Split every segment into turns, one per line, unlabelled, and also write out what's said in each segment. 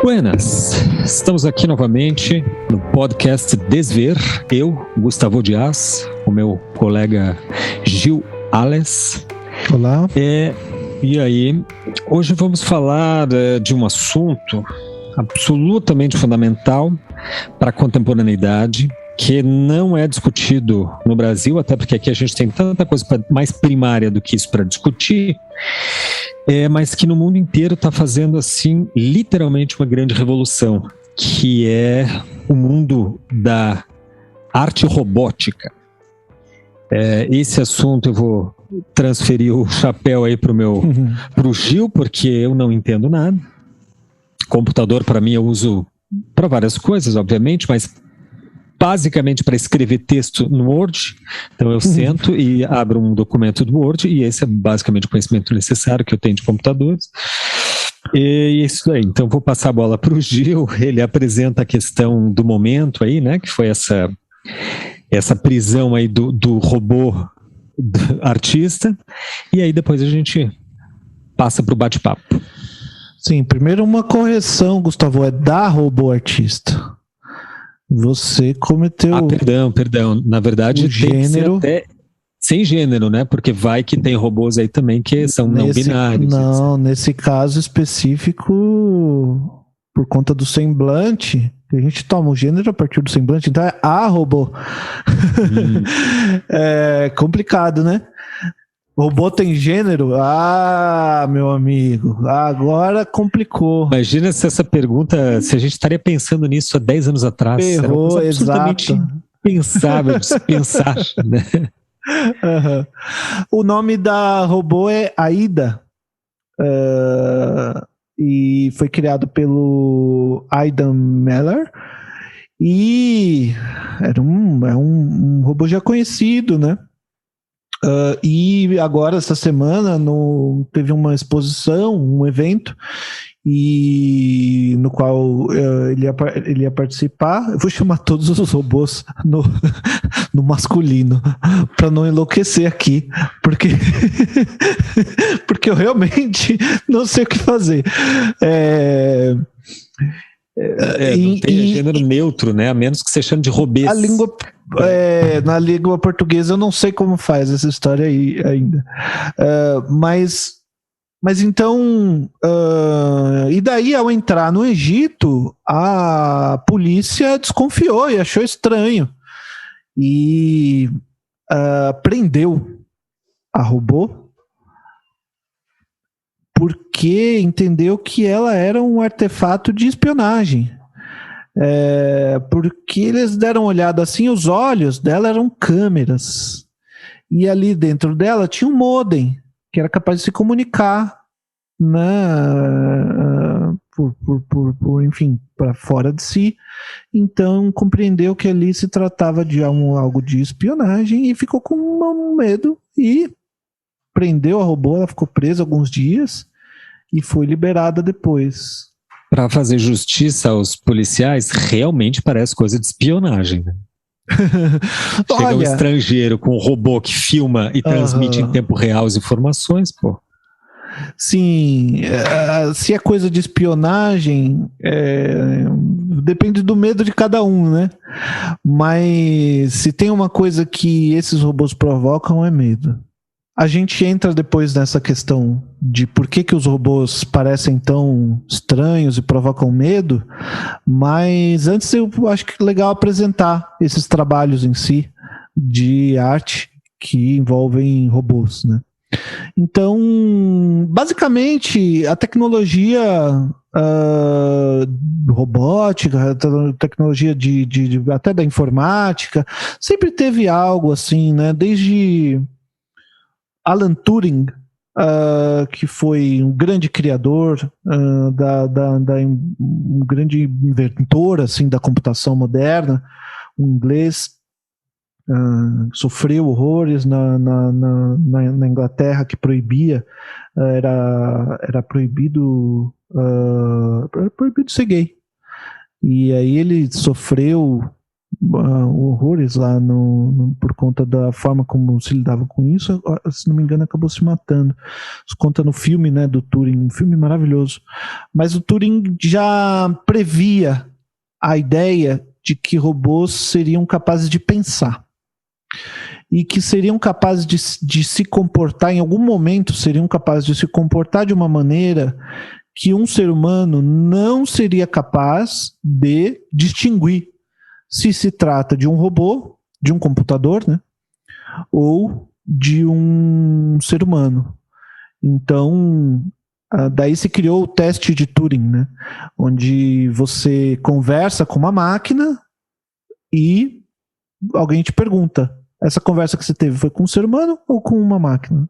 Buenas, estamos aqui novamente no podcast Desver. Eu, Gustavo Dias, o meu colega Gil Ales.
Olá.
E aí, hoje vamos falar de um assunto absolutamente fundamental para a contemporaneidade, que não é discutido no Brasil, até porque aqui a gente tem tanta coisa mais primária do que isso para discutir, mas que no mundo inteiro está fazendo, assim, literalmente uma grande revolução, que é o mundo da arte robótica. Esse assunto eu vou transferir o chapéu aí pro Gil, porque eu não entendo nada. Computador, para mim, eu uso para várias coisas, obviamente, mas basicamente para escrever texto no Word. Então eu sento e abro um documento do Word, e esse é basicamente o conhecimento necessário que eu tenho de computadores. E isso aí. Então vou passar a bola para o Gil. Ele apresenta a questão do momento aí, né, que foi essa prisão aí do robô artista, e aí depois a gente passa para o bate-papo.
Sim, primeiro uma correção, Gustavo, é da robô artista. Você cometeu...
Perdão. Na verdade, tem que ser até sem gênero, né? Porque vai que tem robôs aí também que são não binários.
Não, etc. Nesse caso específico, por conta do semblante, a gente toma o gênero a partir do semblante, então é a robô. É complicado, né? Robô tem gênero? Ah, meu amigo, agora complicou.
Imagina se essa pergunta, se a gente estaria pensando nisso há 10 anos atrás.
Errou,
era absolutamente impensável de se pensar, né?
O nome da robô é Aida, e foi criado pelo Aidan Meller, e é um robô já conhecido, né? E agora, essa semana, teve uma exposição, um evento, e no qual ele ia participar. Eu vou chamar todos os robôs no masculino, para não enlouquecer aqui, porque eu realmente não sei o que fazer.
Não tem gênero neutro, né? A menos que você chame de robês.
Na língua portuguesa eu não sei como faz essa história aí ainda. Mas então... e daí, ao entrar no Egito, a polícia desconfiou e achou estranho. E prendeu a robô, porque entendeu que ela era um artefato de espionagem. Porque eles deram uma olhada assim, os olhos dela eram câmeras. E ali dentro dela tinha um modem, que era capaz de se comunicar, né, enfim, para fora de si. Então compreendeu que ali se tratava de algo de espionagem e ficou com medo e prendeu a robô. Ela ficou presa alguns dias e foi liberada depois.
Para fazer justiça aos policiais, realmente parece coisa de espionagem, né? Chega um estrangeiro com um robô que filma e transmite em tempo real as informações, pô.
Sim, se é coisa de espionagem, depende do medo de cada um, né? Mas se tem uma coisa que esses robôs provocam, é medo. A gente entra depois nessa questão de por que os robôs parecem tão estranhos e provocam medo, mas antes eu acho que é legal apresentar esses trabalhos em si de arte que envolvem robôs, né? Então, basicamente, a tecnologia robótica, a tecnologia até da informática, sempre teve algo assim, né? Desde Alan Turing, que foi um grande criador, um grande inventor assim, da computação moderna, um inglês, sofreu horrores na Inglaterra, que proibia, era proibido ser gay. E aí ele sofreu horrores lá por conta da forma como se lidava com isso. Se não me engano, acabou se matando. Isso conta no filme, né, do Turing, um filme maravilhoso. Mas o Turing já previa a ideia de que robôs seriam capazes de pensar e que seriam capazes de se comportar, em algum momento seriam capazes de se comportar de uma maneira que um ser humano não seria capaz de distinguir se se trata de um robô, de um computador, né, ou de um ser humano. Então, daí se criou o teste de Turing, né, onde você conversa com uma máquina e alguém te pergunta: essa conversa que você teve foi com um ser humano ou com uma máquina?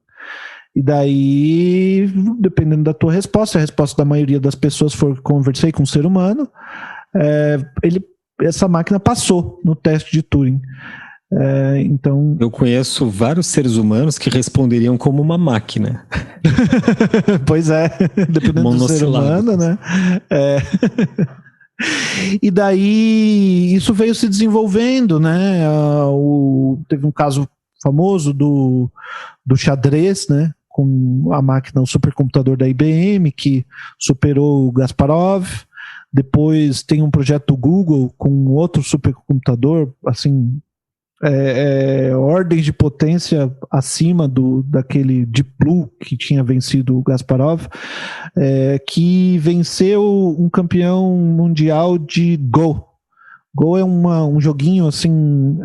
E daí, dependendo da tua resposta, se a resposta da maioria das pessoas for conversei com um ser humano, essa máquina passou no teste de Turing. Então...
Eu conheço vários seres humanos que responderiam como uma máquina.
Pois é, dependendo do ser humano, né? E daí isso veio se desenvolvendo, né? Teve um caso famoso do xadrez, né? Com a máquina, o supercomputador da IBM, que superou o Kasparov. Depois tem um projeto do Google com outro supercomputador, assim, ordens de potência acima daquele Deep Blue que tinha vencido o Kasparov, que venceu um campeão mundial de Go. Go é um joguinho assim,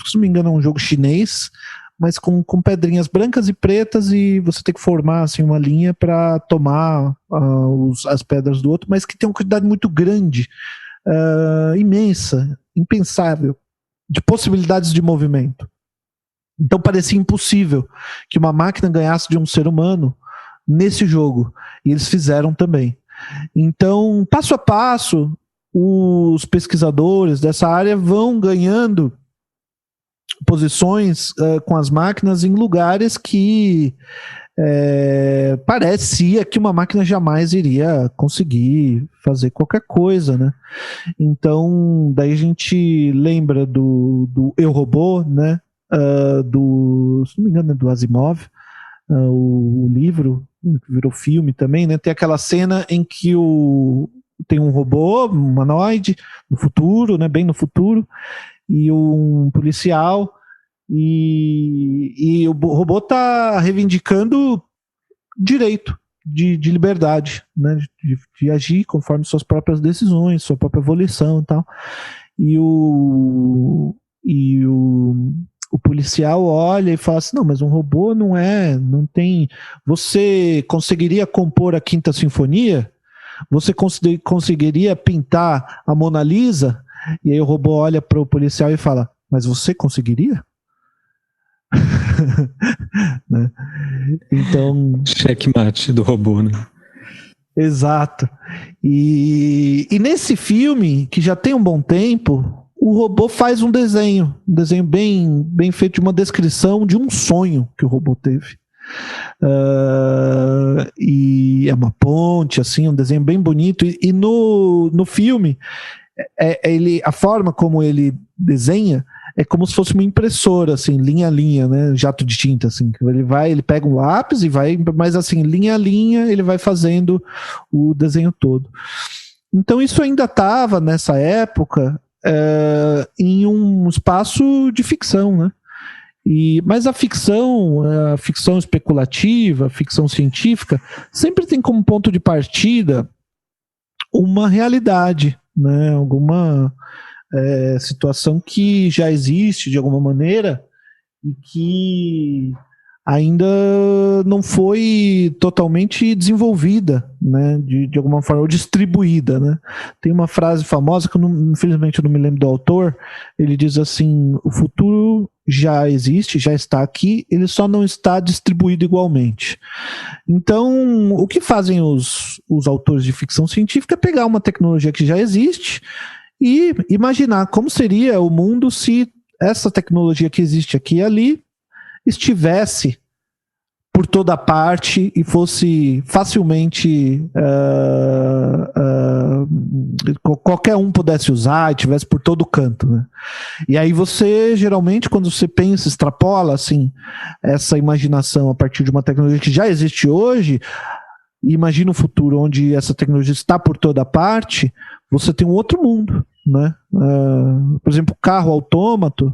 se não me engano é um jogo chinês, mas com pedrinhas brancas e pretas, e você tem que formar assim, uma linha para tomar as pedras do outro, mas que tem uma quantidade muito grande, imensa, impensável, de possibilidades de movimento. Então parecia impossível que uma máquina ganhasse de um ser humano nesse jogo, e eles fizeram também. Então, passo a passo, os pesquisadores dessa área vão ganhando posições com as máquinas em lugares que parecia que uma máquina jamais iria conseguir fazer qualquer coisa, né? Então, daí a gente lembra do Eu, Robô, né? Se não me engano, é do Asimov, o livro, que virou filme também, né? Tem aquela cena em que tem um robô, um humanoide, no futuro, né? Bem no futuro, e um policial, e o robô está reivindicando direito de liberdade, né, de agir conforme suas próprias decisões, sua própria volição e tal. E o policial olha e fala assim: não, mas um robô não tem... Você conseguiria compor a Quinta Sinfonia? Você conseguiria pintar a Mona Lisa? E aí o robô olha para o policial e fala: mas você conseguiria? Né? Então,
checkmate do robô, né?
Exato. E nesse filme, que já tem um bom tempo, o robô faz um desenho bem feito, de uma descrição de um sonho que o robô teve. E é uma ponte, assim, um desenho bem bonito. E no filme, a forma como ele desenha é como se fosse uma impressora, assim, linha a linha, né? Jato de tinta, assim. Ele pega um lápis e vai, mas assim, linha a linha, ele vai fazendo o desenho todo. Então isso ainda estava, nessa época, em um espaço de ficção, né? Mas a ficção especulativa, a ficção científica, sempre tem como ponto de partida uma realidade, né? Alguma situação que já existe de alguma maneira e que ainda não foi totalmente desenvolvida, né, de alguma forma, ou distribuída, né? Tem uma frase famosa que infelizmente eu não me lembro do autor. Ele diz assim: o futuro já existe, já está aqui, ele só não está distribuído igualmente. Então, o que fazem os autores de ficção científica é pegar uma tecnologia que já existe e imaginar como seria o mundo se essa tecnologia que existe aqui e ali estivesse por toda parte e fosse facilmente qualquer um pudesse usar e tivesse por todo canto, né? E aí você, geralmente, quando você pensa, extrapola assim, essa imaginação a partir de uma tecnologia que já existe hoje, e imagina um futuro onde essa tecnologia está por toda parte, você tem um outro mundo, né? Por exemplo, carro autômato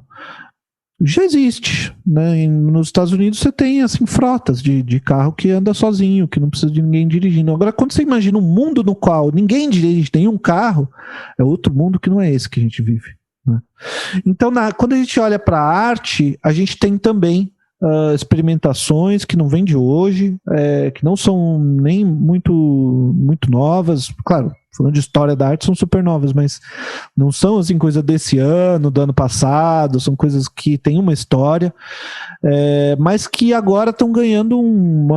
já existe, né? Nos Estados Unidos você tem assim, frotas de carro que anda sozinho, que não precisa de ninguém dirigindo. Agora, quando você imagina um mundo no qual ninguém dirige nenhum carro, é outro mundo que não é esse que a gente vive, né? Então, quando a gente olha para a arte, a gente tem também experimentações que não vêm de hoje, que não são nem muito novas. Claro, falando de história da arte, são super novas, mas não são assim coisa desse ano, do ano passado, são coisas que têm uma história, mas que agora estão ganhando um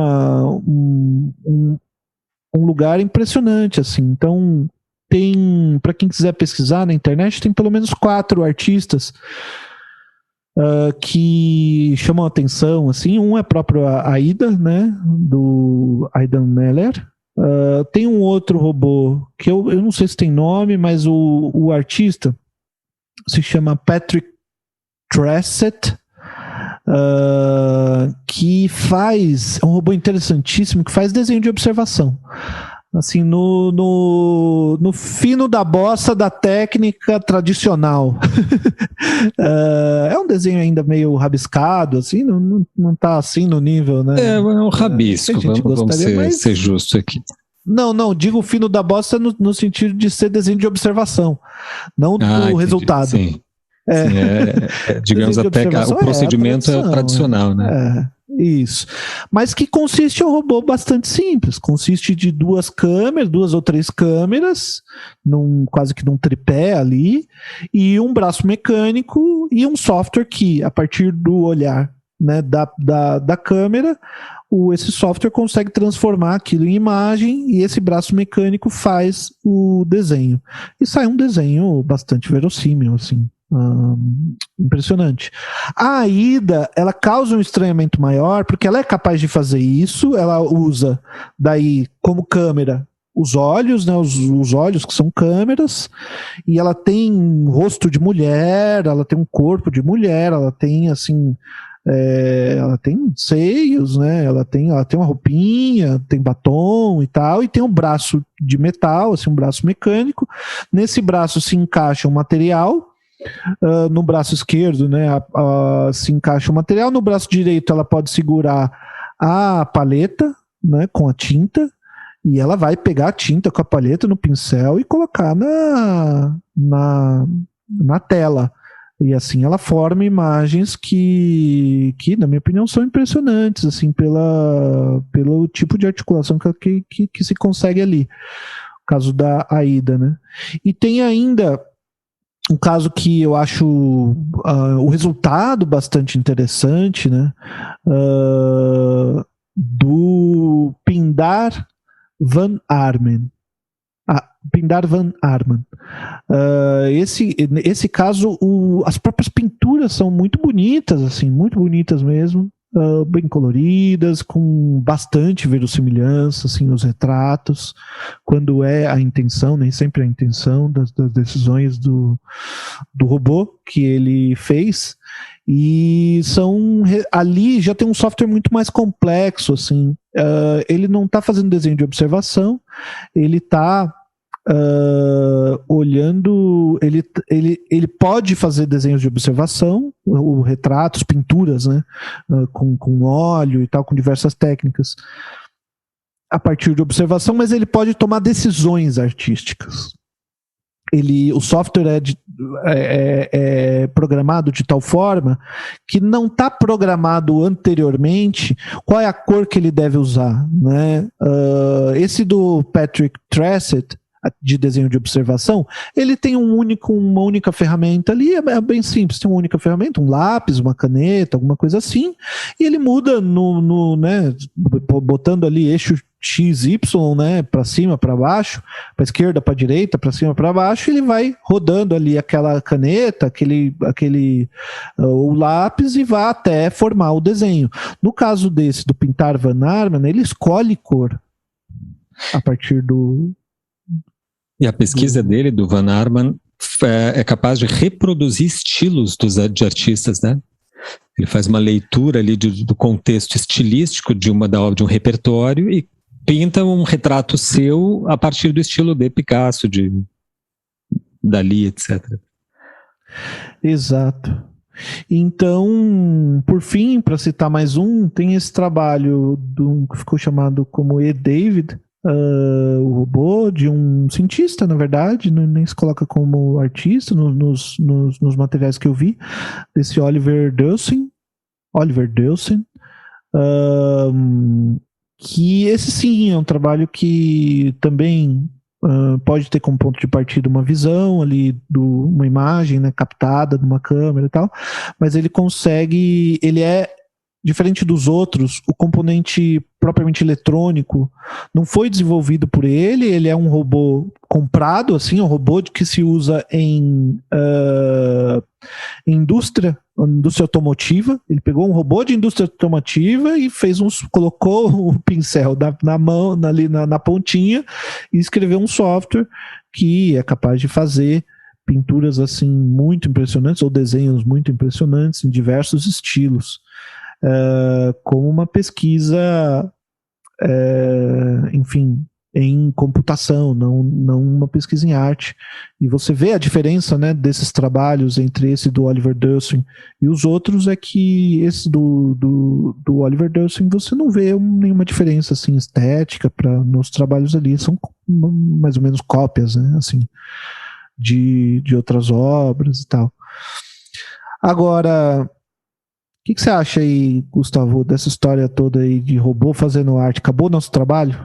lugar impressionante, assim. Então, tem, para quem quiser pesquisar na internet, tem pelo menos 4 artistas que chamam a atenção, assim. Um é próprio a Aida, né, do Aidan Meller. Tem um outro robô que eu não sei se tem nome, mas o artista se chama Patrick Tressett, que é um robô interessantíssimo, que faz desenho de observação, assim, no fino da bossa da técnica tradicional. É um desenho ainda meio rabiscado, assim, não tá assim no nível, né?
É um rabisco, vamos ser justos aqui.
Não, digo o fino da bossa no sentido de ser desenho de observação, não do resultado.
Sim. Digamos até que o procedimento é tradicional, né?
Isso. Mas que consiste em um robô bastante simples. Consiste de 2 ou 3 câmeras, quase que num tripé ali, e um braço mecânico e um software que, a partir do olhar, né, da câmera, esse software consegue transformar aquilo em imagem e esse braço mecânico faz o desenho. E sai um desenho bastante verossímil, assim. Impressionante. A Aida, ela causa um estranhamento maior porque ela é capaz de fazer isso. Ela usa daí como câmera os olhos, né, os olhos que são câmeras, e ela tem um rosto de mulher, ela tem um corpo de mulher, ela tem assim, ela tem seios, né, ela tem uma roupinha, tem batom e tal, e tem um braço de metal, assim, um braço mecânico. Nesse braço se encaixa um material. No braço esquerdo, né, se encaixa o material. No braço direito ela pode segurar a paleta, né, com a tinta, e ela vai pegar a tinta com a paleta no pincel e colocar na tela. E assim ela forma imagens que na minha opinião, são impressionantes, assim, pelo tipo de articulação que se consegue ali. O caso da Aida, né? E tem ainda um caso que eu acho o resultado bastante interessante, né? Do Pindar Van Arman. Pindar Van Arman. Esse caso, as próprias pinturas são muito bonitas, assim, muito bonitas mesmo. Bem coloridas, com bastante verossimilhança, assim, os retratos, quando é a intenção, nem sempre é a intenção das decisões do robô que ele fez. E ali já tem um software muito mais complexo, assim. Ele não está fazendo desenho de observação, ele está olhando, ele pode fazer desenhos de observação, retratos, pinturas, né, com óleo e tal, com diversas técnicas a partir de observação, mas ele pode tomar decisões artísticas. O software é programado de tal forma que não está programado anteriormente qual é a cor que ele deve usar, né? Esse do Patrick Tressett, de desenho de observação, ele tem uma única ferramenta ali, é bem simples, tem uma única ferramenta, um lápis, uma caneta, alguma coisa assim, e ele muda né, botando ali eixo X, Y, né, para cima, para baixo, para esquerda, para direita, para cima, para baixo, ele vai rodando ali aquela caneta, o lápis, e vai até formar o desenho. No caso desse, do Pintar Van Arman, ele escolhe cor a partir
E a pesquisa dele, do Van Arman, é capaz de reproduzir estilos de artistas, né? Ele faz uma leitura ali do contexto estilístico de uma obra, de um repertório, e pinta um retrato seu a partir do estilo de Picasso, de Dalí, etc.
Exato. Então, por fim, para citar mais um, tem esse trabalho que ficou chamado como E. David, o robô, de um cientista, na verdade, nem se coloca como artista nos materiais que eu vi, desse Oliver Deussen, que esse sim é um trabalho que também pode ter como ponto de partida uma visão ali, uma imagem, né, captada de uma câmera e tal, mas ele é diferente dos outros, o componente propriamente eletrônico não foi desenvolvido por ele é um robô comprado, assim, um robô que se usa em indústria automotiva. Ele pegou um robô de indústria automotiva e colocou o pincel na mão, ali na pontinha, e escreveu um software que é capaz de fazer pinturas assim muito impressionantes, ou desenhos muito impressionantes em diversos estilos. Como uma pesquisa, enfim, em computação, não uma pesquisa em arte. E você vê a diferença, né, desses trabalhos entre esse do Oliver Deussen e os outros, é que esse do Oliver Deussen você não vê nenhuma diferença assim, estética nos trabalhos ali, são mais ou menos cópias, né, assim, de outras obras e tal. Agora, o que você acha aí, Gustavo, dessa história toda aí de robô fazendo arte? Acabou o nosso trabalho?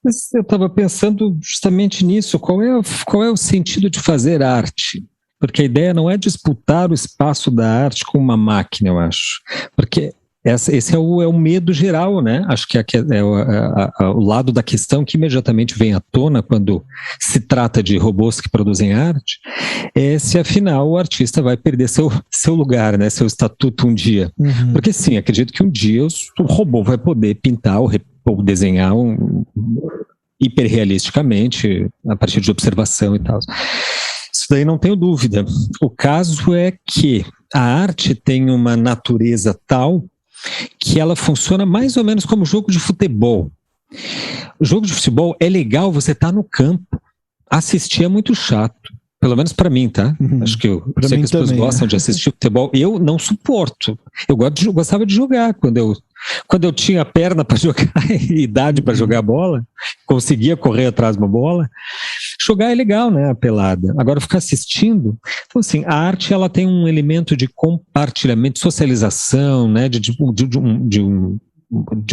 Mas eu estava pensando justamente nisso. Qual é o sentido de fazer arte? Porque a ideia não é disputar o espaço da arte com uma máquina, eu acho. Porque esse é o medo geral, né? Acho que é o lado da questão que imediatamente vem à tona quando se trata de robôs que produzem arte, é se afinal o artista vai perder seu lugar, né? Seu estatuto um dia.
Uhum.
Porque sim, acredito que um dia o robô vai poder pintar ou desenhar hiperrealisticamente a partir de observação e tal. Isso daí não tenho dúvida. O caso é que a arte tem uma natureza tal que ela funciona mais ou menos como jogo de futebol. O jogo de futebol é legal, você tá no campo. Assistir é muito chato. Pelo menos para mim, tá? Acho que eu sei que as pessoas gostam de assistir futebol. Eu não suporto. Eu gostava de jogar. Quando eu tinha perna para jogar e idade para jogar bola, conseguia correr atrás de uma bola. Jogar é legal, né? A pelada. Agora, ficar assistindo. Então, assim, a arte ela tem um elemento de compartilhamento, socialização, né? De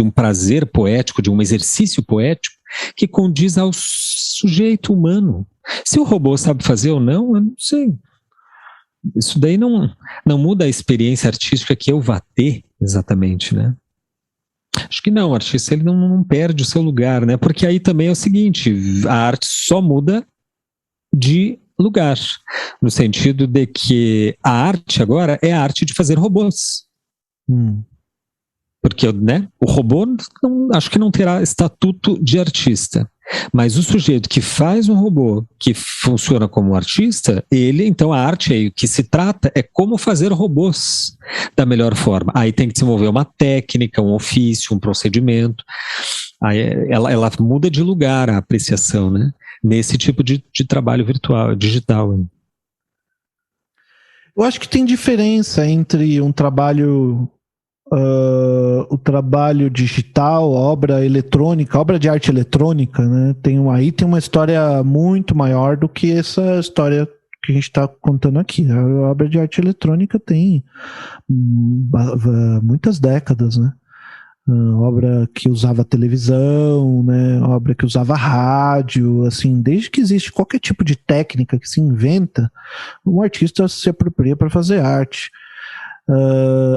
um prazer poético, de um exercício poético que condiz ao sujeito humano. Se o robô sabe fazer ou não, eu não sei. Isso daí não muda a experiência artística que eu vá ter, exatamente, né? Acho que não, o artista ele não perde o seu lugar, né? Porque aí também é o seguinte, a arte só muda de lugar, no sentido de que a arte agora é a arte de fazer robôs. Porque, né, o robô acho que não terá estatuto de artista. Mas o sujeito que faz um robô que funciona como artista, então a arte aí que se trata é como fazer robôs da melhor forma. Aí tem que desenvolver uma técnica, um ofício, um procedimento. Aí ela muda de lugar a apreciação, né? Nesse tipo de trabalho virtual, digital.
Eu acho que tem diferença entre um trabalho... o trabalho digital, a obra eletrônica, a obra de arte eletrônica, né? Aí tem uma história muito maior do que essa história que a gente está contando aqui. A obra de arte eletrônica tem muitas décadas, né? obra que usava televisão, né, obra que usava rádio, assim, desde que existe qualquer tipo de técnica que se inventa, um artista se apropria para fazer arte.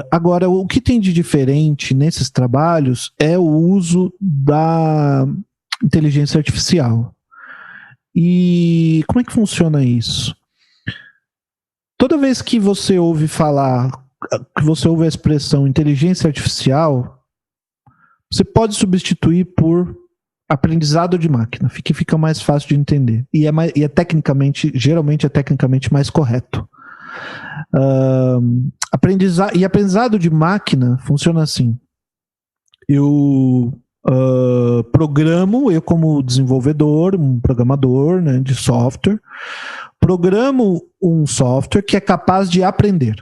Agora, o que tem de diferente nesses trabalhos é o uso da inteligência artificial. E como é que funciona isso? Toda vez que você ouve falar, que você ouve a expressão inteligência artificial, você pode substituir por aprendizado de máquina, que fica mais fácil de entender. E é tecnicamente, geralmente é tecnicamente mais correto. Aprendizado de máquina funciona assim. Eu programo, eu como desenvolvedor, um programador, né, de software, programo um software que é capaz de aprender.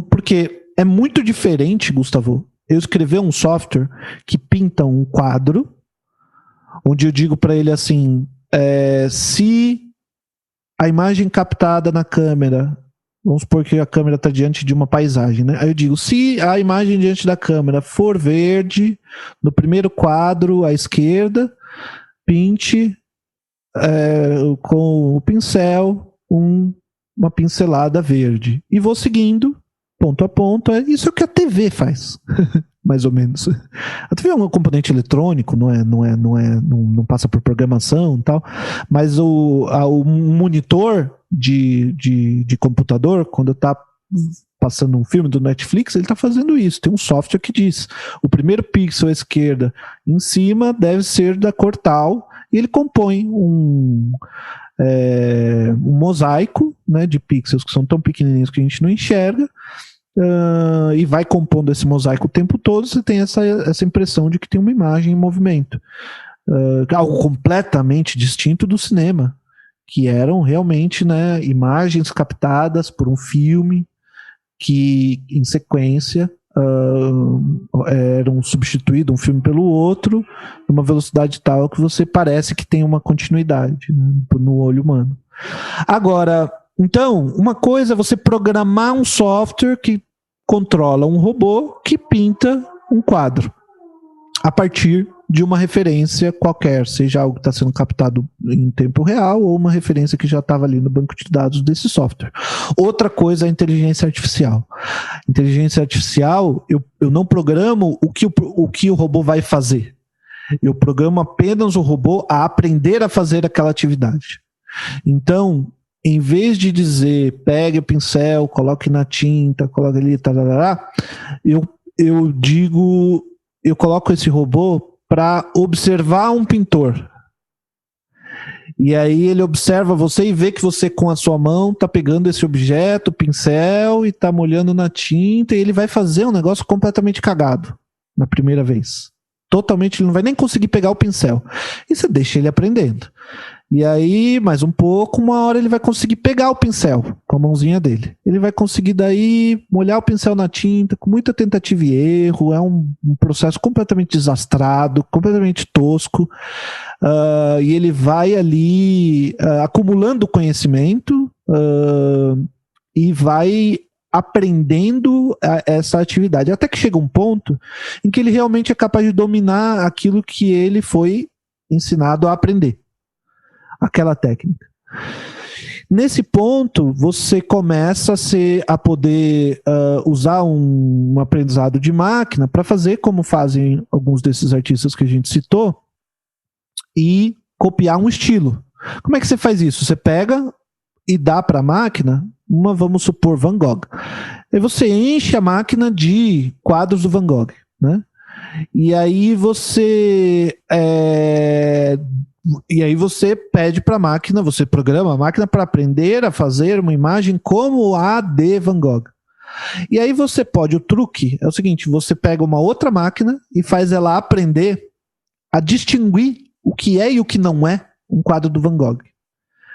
Porque é muito diferente, Gustavo, eu escrever um software que pinta um quadro, onde eu digo para ele assim, se a imagem captada na câmera, vamos supor que a câmera está diante de uma paisagem, né? Aí eu digo, se a imagem diante da câmera for verde, no primeiro quadro à esquerda, pinte com o pincel uma pincelada verde. E vou seguindo, ponto a ponto. Isso é o que a TV faz, mais ou menos. A TV é um componente eletrônico, não passa por programação e tal, mas o monitor de computador, quando está passando um filme do Netflix, ele está fazendo isso. Tem um software que diz, o primeiro pixel à esquerda em cima deve ser da cor tal, e ele compõe um mosaico, né, de pixels que são tão pequenininhos que a gente não enxerga, e vai compondo esse mosaico o tempo todo. Você tem essa impressão de que tem uma imagem em movimento, algo completamente distinto do cinema, que eram realmente, né, imagens captadas por um filme que em sequência eram substituído um filme pelo outro numa velocidade tal que você parece que tem uma continuidade, né, no olho humano. Agora, então, uma coisa é você programar um software que controla um robô que pinta um quadro a partir de uma referência qualquer, seja algo que está sendo captado em tempo real ou uma referência que já estava ali no banco de dados desse software. Outra coisa é a inteligência artificial. Inteligência artificial, eu não programo o que o robô vai fazer. Eu programo apenas o robô a aprender a fazer aquela atividade. Então, em vez de dizer, pegue o pincel, coloque na tinta, coloque ali, eu digo, eu coloco esse robô para observar um pintor. E aí ele observa você e vê que você com a sua mão está pegando esse objeto, o pincel, e está molhando na tinta, e ele vai fazer um negócio completamente cagado na primeira vez. Totalmente, ele não vai nem conseguir pegar o pincel. E você deixa ele aprendendo. E aí, mais um pouco, uma hora ele vai conseguir pegar o pincel com a mãozinha dele. Ele vai conseguir daí molhar o pincel na tinta com muita tentativa e erro. É um processo completamente desastrado, completamente tosco. E ele vai ali acumulando conhecimento e vai aprendendo essa atividade. Até que chega um ponto em que ele realmente é capaz de dominar aquilo que ele foi ensinado a aprender. Aquela técnica. Nesse ponto, você começa a poder usar um aprendizado de máquina para fazer como fazem alguns desses artistas que a gente citou e copiar um estilo. Como é que você faz isso? Você pega e dá para a máquina vamos supor, Van Gogh. Aí você enche a máquina de quadros do Van Gogh, né? E aí você pede para a máquina, você programa a máquina para aprender a fazer uma imagem como a de Van Gogh. E aí o truque é o seguinte, você pega uma outra máquina e faz ela aprender a distinguir o que é e o que não é um quadro do Van Gogh.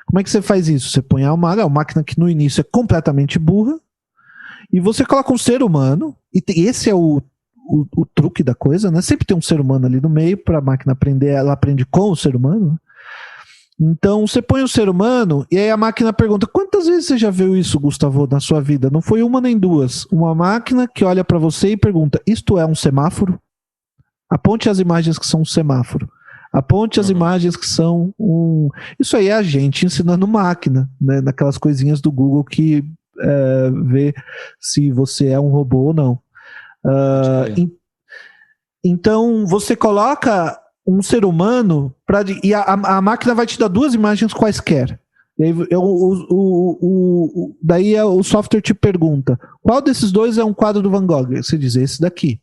Como é que você faz isso? Você põe uma máquina que no início é completamente burra, e você coloca um ser humano, e esse é o truque da coisa, né? Sempre tem um ser humano ali no meio para a máquina aprender, ela aprende com o ser humano. Então, você põe o ser humano e aí a máquina pergunta: quantas vezes você já viu isso, Gustavo, na sua vida? Não foi uma nem duas. Uma máquina que olha para você e pergunta: isto é um semáforo? Aponte as imagens que são um semáforo. Aponte as imagens que são um... Isso aí é a gente ensinando máquina, né? Naquelas coisinhas do Google que vê se você é um robô ou não. Então, você coloca um ser humano e a máquina vai te dar duas imagens quaisquer. E aí, daí o software te pergunta: qual desses dois é um quadro do Van Gogh? Você diz: esse daqui.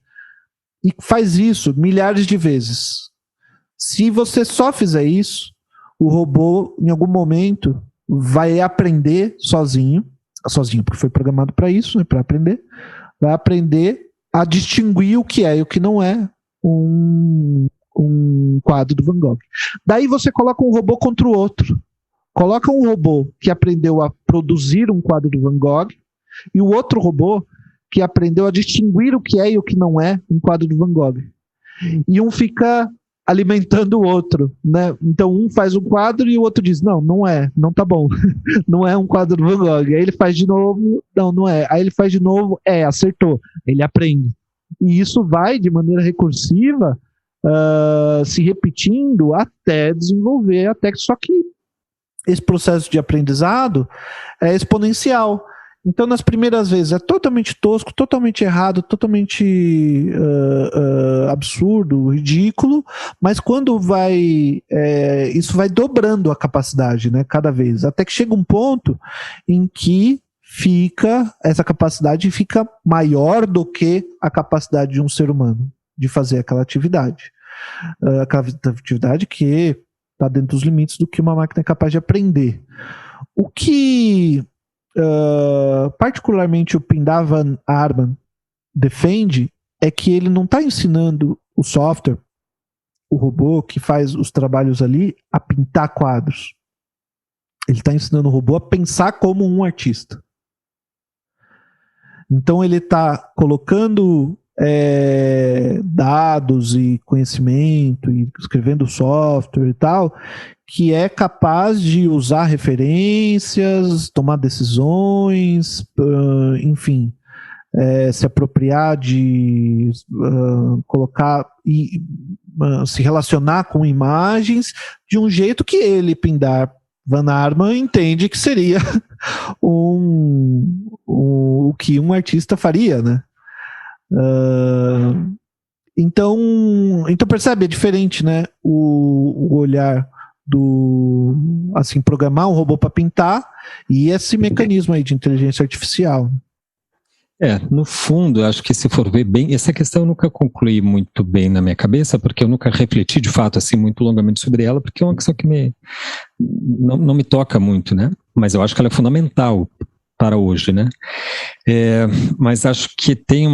E faz isso milhares de vezes. Se você só fizer isso, o robô, em algum momento, vai aprender sozinho, porque foi programado para isso, né, para aprender, vai aprender a distinguir o que é e o que não é um quadro do Van Gogh. Daí você coloca um robô contra o outro. Coloca um robô que aprendeu a produzir um quadro do Van Gogh e o outro robô que aprendeu a distinguir o que é e o que não é um quadro do Van Gogh. E um fica alimentando o outro, né? Então um faz um quadro e o outro diz: não é, não tá bom, não é um quadro do Van Gogh. Aí ele faz de novo: não é. Aí ele faz de novo: acertou. Ele aprende. E isso vai, de maneira recursiva, se repetindo até desenvolver, só que esse processo de aprendizado é exponencial. Então, nas primeiras vezes, é totalmente tosco, totalmente errado, totalmente absurdo, ridículo, mas quando isso vai dobrando a capacidade, né, cada vez, até que chega um ponto em que essa capacidade fica maior do que a capacidade de um ser humano de fazer aquela atividade. Aquela atividade que está dentro dos limites do que uma máquina é capaz de aprender. O que particularmente o Pindavan Arman defende é que ele não está ensinando o software, o robô que faz os trabalhos ali, a pintar quadros. Ele está ensinando o robô a pensar como um artista. Então ele está colocando dados e conhecimento e escrevendo software e tal, que é capaz de usar referências, tomar decisões, enfim, se apropriar de colocar e se relacionar com imagens de um jeito que ele, Pindar Van Arman, entende que seria o que um artista faria, né? Então percebe, é diferente, né? O olhar do, assim, programar um robô para pintar e esse mecanismo aí de inteligência artificial.
No fundo, acho que se for ver bem, essa questão eu nunca concluí muito bem na minha cabeça, porque eu nunca refleti de fato assim muito longamente sobre ela, porque é uma questão que não me toca muito, né? Mas eu acho que ela é fundamental para hoje, né? Mas acho que tem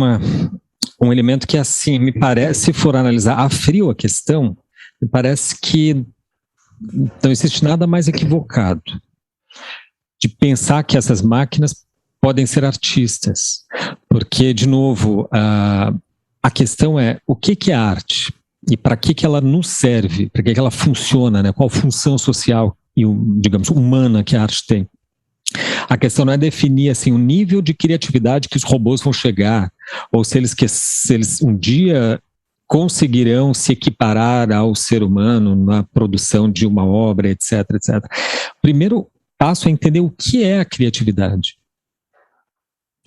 um elemento que, assim, me parece, se for analisar a frio a questão, me parece que não existe nada mais equivocado de pensar que essas máquinas podem ser artistas, porque, de novo, a questão é o que é arte e para que ela nos serve, para que ela funciona, né? Qual função social e, digamos, humana que a arte tem. A questão não é definir assim, o nível de criatividade que os robôs vão chegar, ou se eles um dia conseguirão se equiparar ao ser humano na produção de uma obra, etc, etc. O primeiro passo é entender o que é a criatividade.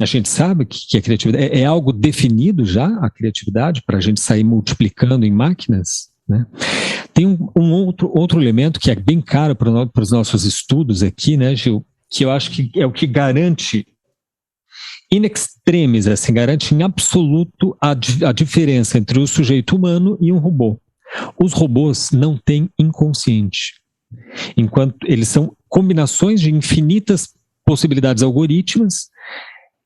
A gente sabe o que é criatividade. É algo definido já, a criatividade, para a gente sair multiplicando em máquinas, né? Tem um outro elemento que é bem caro para os nossos estudos aqui, né, Gil? Que eu acho que é o que garante, in extremis, assim, garante em absoluto a diferença entre o sujeito humano e um robô. Os robôs não têm inconsciente, enquanto eles são combinações de infinitas possibilidades algorítmicas,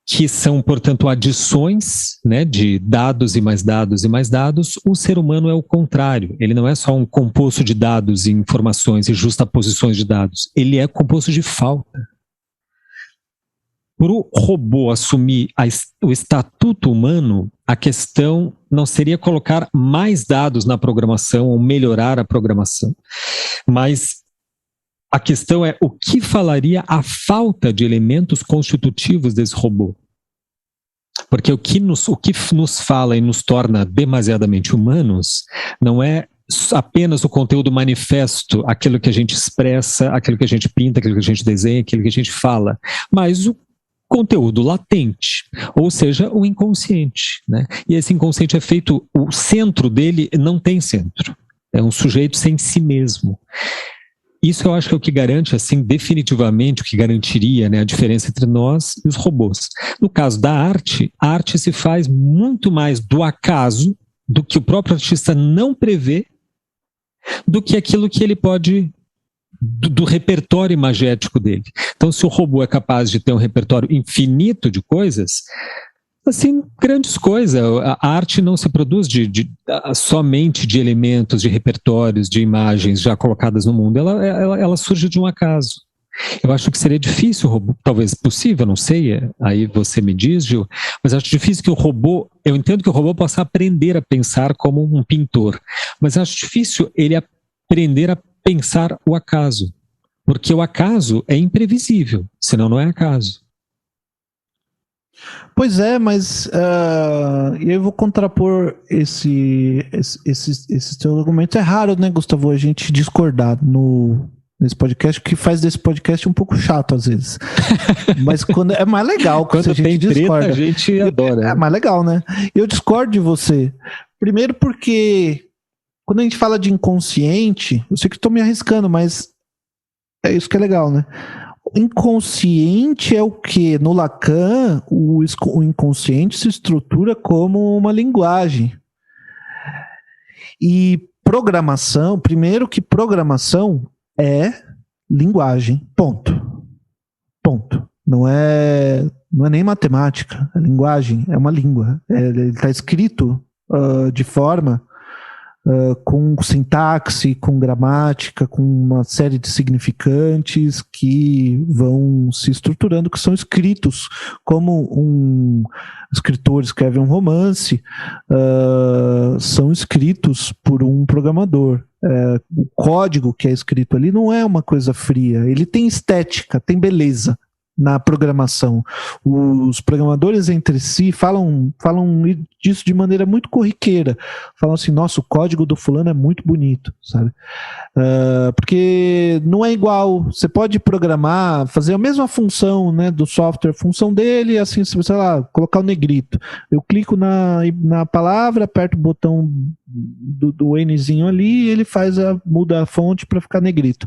que são, portanto, adições, né, de dados e mais dados e mais dados. O ser humano é o contrário. Ele não é só um composto de dados e informações e justaposições de dados. Ele é composto de falta. Para o robô assumir o estatuto humano, a questão não seria colocar mais dados na programação ou melhorar a programação, mas A questão é o que falaria a falta de elementos constitutivos desse robô? Porque o que nos fala e nos torna demasiadamente humanos não é apenas o conteúdo manifesto, aquilo que a gente expressa, aquilo que a gente pinta, aquilo que a gente desenha, aquilo que a gente fala, mas o conteúdo latente, ou seja, o inconsciente, né? E esse inconsciente é feito, o centro dele não tem centro, é um sujeito sem si mesmo. Isso eu acho que é o que garante, assim, definitivamente, o que garantiria, né, a diferença entre nós e os robôs. No caso da arte, a arte se faz muito mais do acaso, do que o próprio artista não prevê, do que aquilo que ele pode, do repertório imagético dele. Então, se o robô é capaz de ter um repertório infinito de coisas, assim, grandes coisas. A arte não se produz somente de elementos, de repertórios, de imagens já colocadas no mundo. Ela surge de um acaso. Eu acho que seria difícil, talvez possível, não sei, aí você me diz, Gil, mas acho difícil que o robô, eu entendo que o robô possa aprender a pensar como um pintor, mas acho difícil ele aprender a pensar o acaso, porque o acaso é imprevisível, senão não é acaso.
Pois é, mas eu vou contrapor esses teus argumentos. É raro, né, Gustavo, a gente discordar nesse podcast, que faz desse podcast um pouco chato às vezes. Mas quando é mais legal
quando
a gente discorda.
Treta, a gente adora.
É mais legal, né? Eu discordo de você. Primeiro porque quando a gente fala de inconsciente, eu sei que estou me arriscando, mas é isso que é legal, né? Inconsciente é o que? No Lacan, o inconsciente se estrutura como uma linguagem. E programação, primeiro que programação é linguagem, ponto. Ponto. Não é nem matemática, é linguagem, é uma língua. Ele está escrito de forma com sintaxe, com gramática, com uma série de significantes que vão se estruturando, que são escritos, como um escritor escreve um romance, são escritos por um programador. O código que é escrito ali não é uma coisa fria, ele tem estética, tem beleza na programação. Os programadores entre si falam disso de maneira muito corriqueira. Falam assim, nossa, o código do fulano é muito bonito, sabe? Porque não é igual. Você pode programar, fazer a mesma função, né, do software, função dele, assim, sei lá, colocar o negrito. Eu clico na palavra, aperto o botão do Nzinho ali, ele muda a fonte para ficar negrito.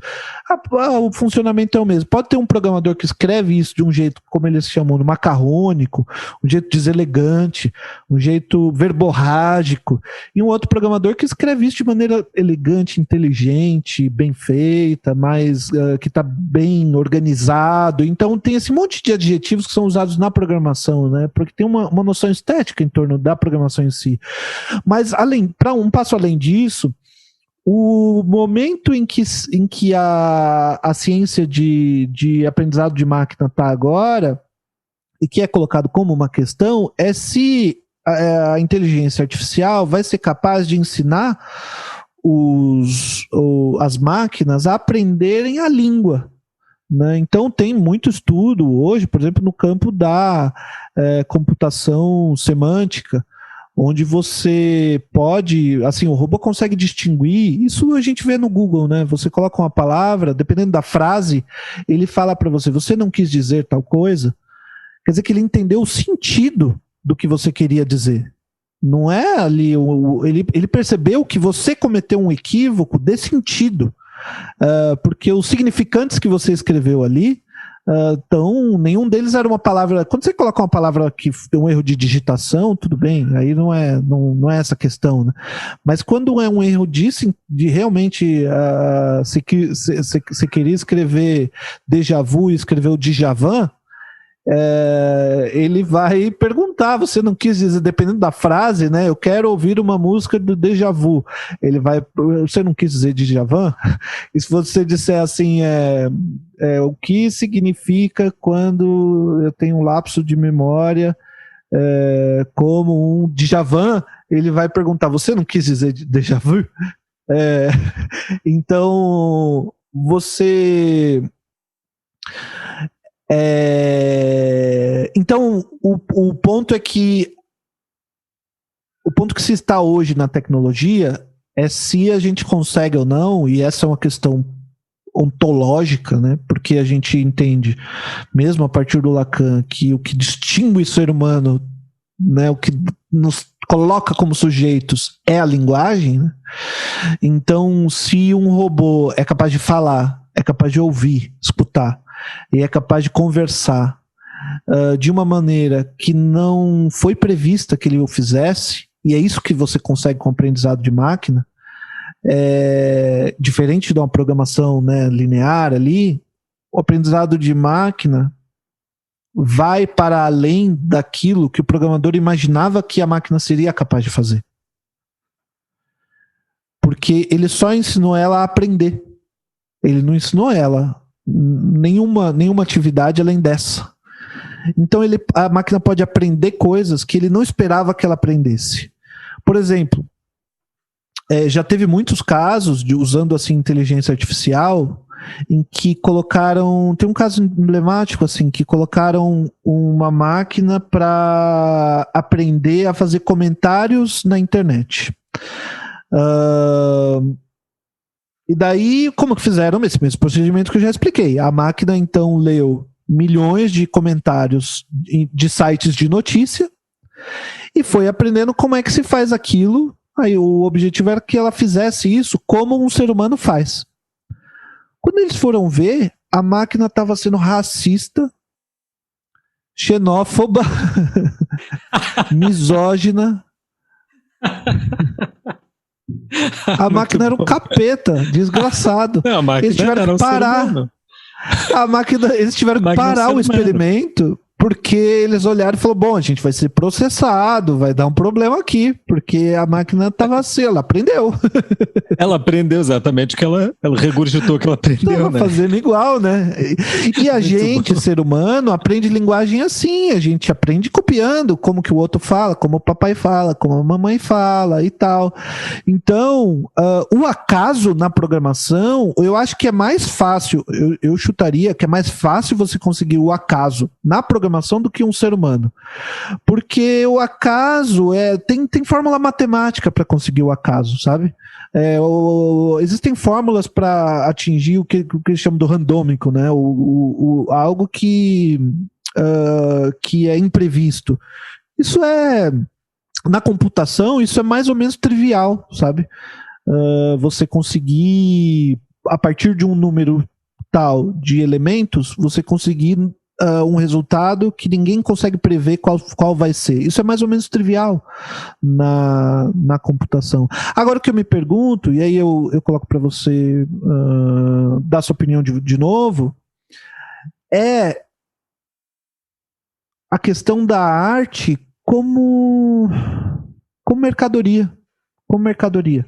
O funcionamento é o mesmo. Pode ter um programador que escreve isso de um jeito, como eles chamam, macarrônico, um jeito deselegante, um jeito verborrágico, e um outro programador que escreve isso de maneira elegante, inteligente, bem feita, que está bem organizado. Então tem esse monte de adjetivos que são usados na programação, né? Porque tem uma noção estética em torno da programação em si. Mas para um passo além disso, o momento em que a ciência de aprendizado de máquina está agora, e que é colocado como uma questão, é se a inteligência artificial vai ser capaz de ensinar as máquinas a aprenderem a língua, né? Então tem muito estudo hoje, por exemplo, no campo da computação semântica, onde você pode, assim, o robô consegue distinguir, isso a gente vê no Google, né? Você coloca uma palavra, dependendo da frase, ele fala para você não quis dizer tal coisa, quer dizer que ele entendeu o sentido do que você queria dizer. Não é ali, ele percebeu que você cometeu um equívoco de sentido, porque os significantes que você escreveu ali, então, nenhum deles era uma palavra. Quando você coloca uma palavra que tem um erro de digitação, tudo bem, aí não é essa questão, né? Mas quando é um erro de realmente se queria escrever déjà vu e escreveu Djavan, ele vai perguntar, você não quis dizer, dependendo da frase, né? Eu quero ouvir uma música do déjà vu. Ele vai, você não quis dizer Djavan? E se você disser assim, o que significa quando eu tenho um lapso de memória como um Djavan, ele vai perguntar, você não quis dizer déjà vu? Então, você... Então, o ponto é que o ponto que se está hoje na tecnologia é se a gente consegue ou não, e essa é uma questão ontológica, né? Porque a gente entende, mesmo a partir do Lacan, que o que distingue o ser humano, né, o que nos coloca como sujeitos é a linguagem, né? Então, se um robô é capaz de falar, é capaz de ouvir, escutar, e é capaz de conversar de uma maneira que não foi prevista que ele o fizesse, e é isso que você consegue com o aprendizado de máquina, diferente de uma programação, né, linear ali, o aprendizado de máquina vai para além daquilo que o programador imaginava que a máquina seria capaz de fazer. Porque ele só ensinou ela a aprender. Ele não ensinou ela nenhuma atividade além dessa. Então a máquina pode aprender coisas que ele não esperava que ela aprendesse. Por exemplo, já teve muitos casos usando assim inteligência artificial em que colocaram, tem um caso emblemático assim, que colocaram uma máquina para aprender a fazer comentários na internet. E daí, como que fizeram? Esse mesmo procedimento que eu já expliquei. A máquina então leu milhões de comentários de sites de notícia e foi aprendendo como é que se faz aquilo. Aí o objetivo era que ela fizesse isso como um ser humano faz. Quando eles foram ver, a máquina estava sendo racista, xenófoba, misógina. A máquina era um capeta, desgraçado.
Não,
eles tiveram que parar. Eles tiveram que parar o experimento porque eles olharam e falaram, bom, a gente vai ser processado, vai dar um problema aqui, porque a máquina estava assim, ela aprendeu.
Ela aprendeu exatamente o que ela regurgitou o que ela aprendeu,
tava
né?
Fazendo igual, né? E a gente, ser humano, aprende linguagem assim, a gente aprende copiando como que o outro fala, como o papai fala, como a mamãe fala e tal. Então, o acaso na programação, eu acho que é mais fácil, eu chutaria que é mais fácil você conseguir o acaso na programação do que um ser humano. Porque o acaso tem fórmula matemática para conseguir o acaso, sabe? Existem fórmulas para atingir o que eles chamam do randômico, né? Algo que é imprevisto. Isso na computação, isso é mais ou menos trivial, sabe? Você conseguir, a partir de um número tal de elementos, você conseguir um resultado que ninguém consegue prever qual vai ser. Isso é mais ou menos trivial na computação. Agora o que eu me pergunto, e aí eu coloco para você dar sua opinião de novo, é a questão da arte como mercadoria. Como mercadoria.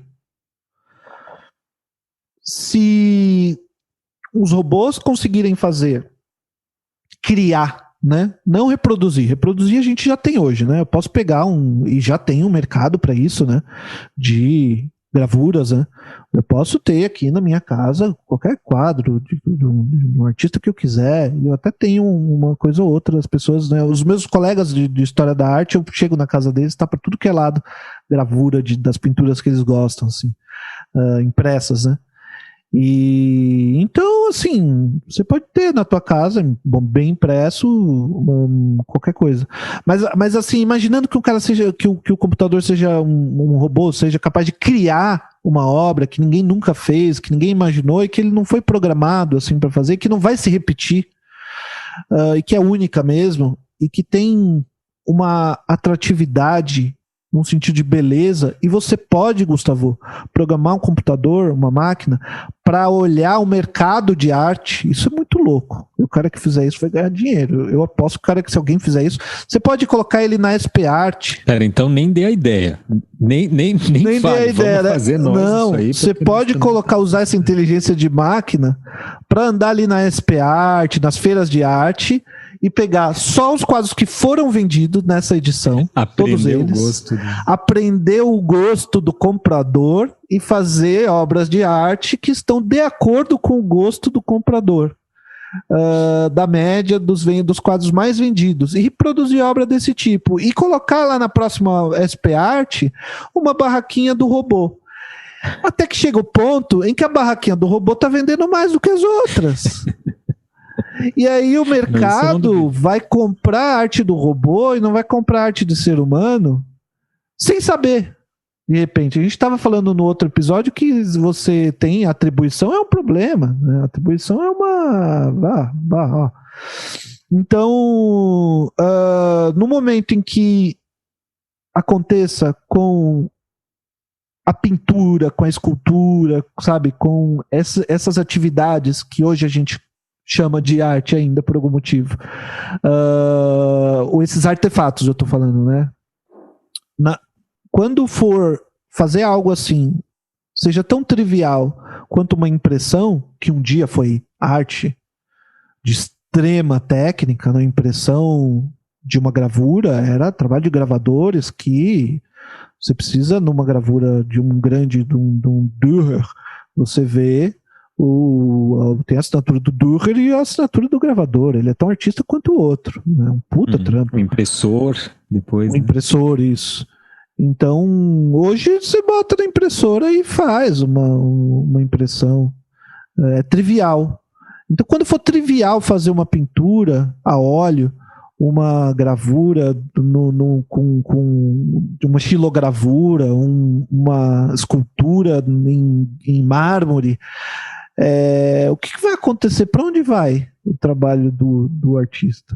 Se os robôs conseguirem criar, né? Não reproduzir. Reproduzir a gente já tem hoje, né? Eu posso pegar e já tem um mercado para isso, né? De gravuras, né? Eu posso ter aqui na minha casa qualquer quadro de um artista que eu quiser. E eu até tenho uma coisa ou outra, as pessoas, né? Os meus colegas de história da arte, eu chego na casa deles, tá para tudo que é lado gravura das pinturas que eles gostam, assim, impressas, né? E então, assim, você pode ter na tua casa, bem impresso, qualquer coisa. Mas assim, imaginando que o cara seja, que o computador seja um robô, seja capaz de criar uma obra que ninguém nunca fez, que ninguém imaginou e que ele não foi programado assim para fazer, que não vai se repetir, e que é única mesmo, e que tem uma atratividade num sentido de beleza, e você pode, Gustavo, programar um computador, uma máquina, para olhar o mercado de arte. Isso é muito louco. E o cara que fizer isso vai ganhar dinheiro. Eu aposto que se alguém fizer isso, você pode colocar ele na SP Art.
Pera, então nem dê a ideia. Nem fale,
dê a ideia,
vamos fazer nós
não,
isso aí.
Você pode usar essa inteligência de máquina para andar ali na SP Art, nas feiras de arte, e pegar só os quadros que foram vendidos nessa edição, todos eles, aprender o gosto do comprador e fazer obras de arte que estão de acordo com o gosto do comprador, da média dos quadros mais vendidos, e reproduzir obra desse tipo, e colocar lá na próxima SP Art uma barraquinha do robô. Até que chega o ponto em que a barraquinha do robô está vendendo mais do que as outras. E aí o mercado vai comprar a arte do robô e não vai comprar a arte do ser humano sem saber. De repente, a gente estava falando no outro episódio que você tem atribuição, é um problema, né? Atribuição é uma... Então, no momento em que aconteça com a pintura, com a escultura, sabe, com essas atividades que hoje a gente chama de arte ainda por algum motivo, ou esses artefatos eu estou falando, né? Quando for fazer algo assim, seja tão trivial quanto uma impressão, que um dia foi arte de extrema técnica, na impressão de uma gravura, era trabalho de gravadores que você precisa, numa gravura de um grande, de um Dürer, você vê tem a assinatura do Dürer e a assinatura do gravador. Ele é tão artista quanto o outro, né? Um puta trampo.
Um impressor, depois.
Um impressor, isso. Então, hoje você bota na impressora e faz uma impressão. É trivial. Então, quando for trivial fazer uma pintura a óleo, uma gravura com uma xilogravura, uma escultura em mármore, o que vai acontecer? Para onde vai o trabalho do artista?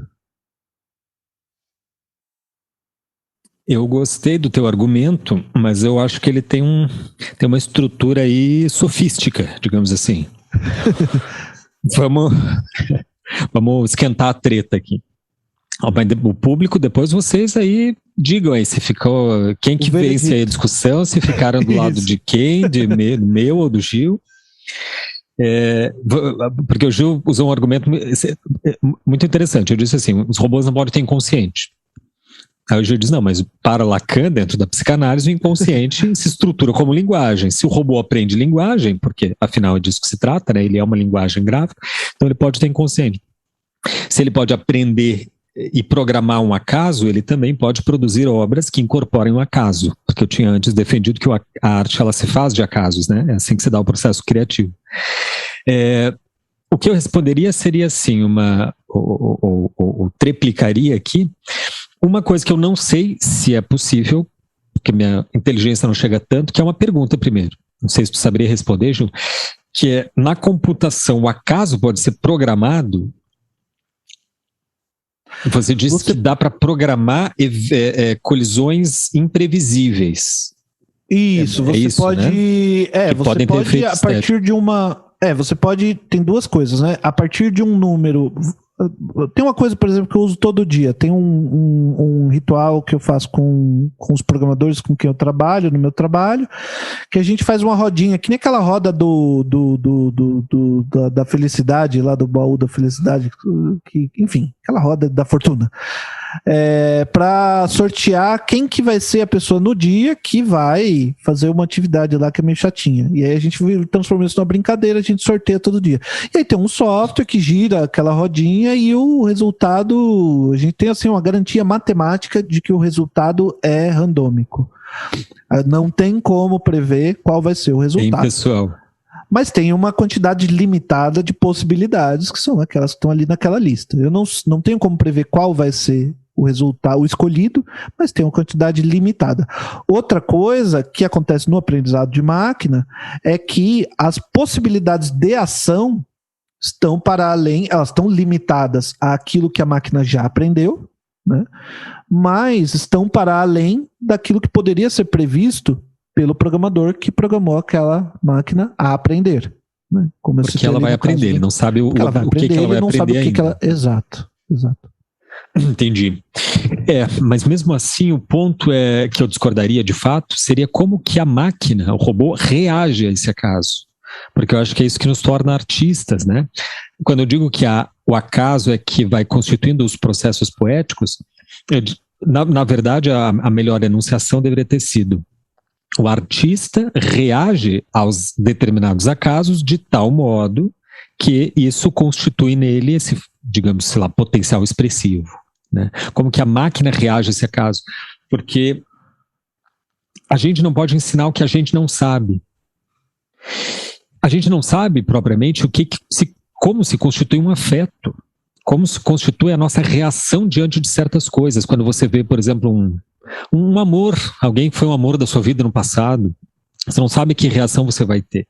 Eu gostei do teu argumento, mas eu acho que ele tem uma estrutura aí sofística, digamos assim. Vamos esquentar a treta aqui. O público, depois vocês aí digam aí se ficou, quem que vence aí a discussão, se ficaram do lado de quem, do meu ou do Gil. Porque o Gil usou um argumento muito interessante. Eu disse assim, os robôs não podem ter inconsciente. Aí o Gil diz, não, mas para Lacan, dentro da psicanálise, o inconsciente se estrutura como linguagem. Se o robô aprende linguagem, porque afinal é disso que se trata, né? Ele é uma linguagem gráfica, então ele pode ter inconsciente. Se ele pode aprender e programar um acaso, ele também pode produzir obras que incorporem o acaso, porque eu tinha antes defendido que a arte ela se faz de acasos, né? É assim que se dá o processo criativo. O que eu responderia seria assim, ou triplicaria aqui, uma coisa que eu não sei se é possível, porque minha inteligência não chega tanto, que é uma pergunta primeiro. Não sei se tu saberia responder, Ju, que é, na computação, o acaso pode ser programado? Você disse que dá para programar colisões imprevisíveis.
Isso, você
isso,
pode...
Né?
Você pode, a partir de uma... você pode... Tem duas coisas, né? A partir de um número... Tem uma coisa, por exemplo, que eu uso todo dia. Tem um ritual que eu faço com os programadores com quem eu trabalho, no meu trabalho, que a gente faz uma rodinha, que nem aquela roda da felicidade, lá do baú da felicidade, enfim, aquela roda da fortuna. Para sortear quem que vai ser a pessoa no dia que vai fazer uma atividade lá que é meio chatinha. E aí a gente transforma isso numa brincadeira, a gente sorteia todo dia. E aí tem um software que gira aquela rodinha e o resultado, a gente tem assim uma garantia matemática de que o resultado é randômico. Não tem como prever qual vai ser o resultado.
Bem pessoal.
Mas tem uma quantidade limitada de possibilidades que são aquelas que estão ali naquela lista. Eu não tenho como prever qual vai ser o resultado, o escolhido, mas tem uma quantidade limitada. Outra coisa que acontece no aprendizado de máquina é que as possibilidades de ação estão para além, elas estão limitadas àquilo que a máquina já aprendeu, né? Mas estão para além daquilo que poderia ser previsto pelo programador que programou aquela máquina a aprender. Né? Como
porque ela vai aprender, ele não sabe o que ela vai aprender ainda.
Exato.
Entendi. Mas mesmo assim, o ponto que eu discordaria de fato seria como que a máquina, o robô, reage a esse acaso. Porque eu acho que é isso que nos torna artistas, né? Quando eu digo que o acaso é que vai constituindo os processos poéticos, na verdade, a melhor enunciação deveria ter sido: O artista reage aos determinados acasos de tal modo que isso constitui nele esse, digamos, sei lá, potencial expressivo, né? Como que a máquina reage a esse acaso? Porque a gente não pode ensinar o que a gente não sabe. A gente não sabe propriamente como se constitui um afeto, como se constitui a nossa reação diante de certas coisas. Quando você vê, por exemplo, um amor, alguém que foi um amor da sua vida no passado, você não sabe que reação você vai ter.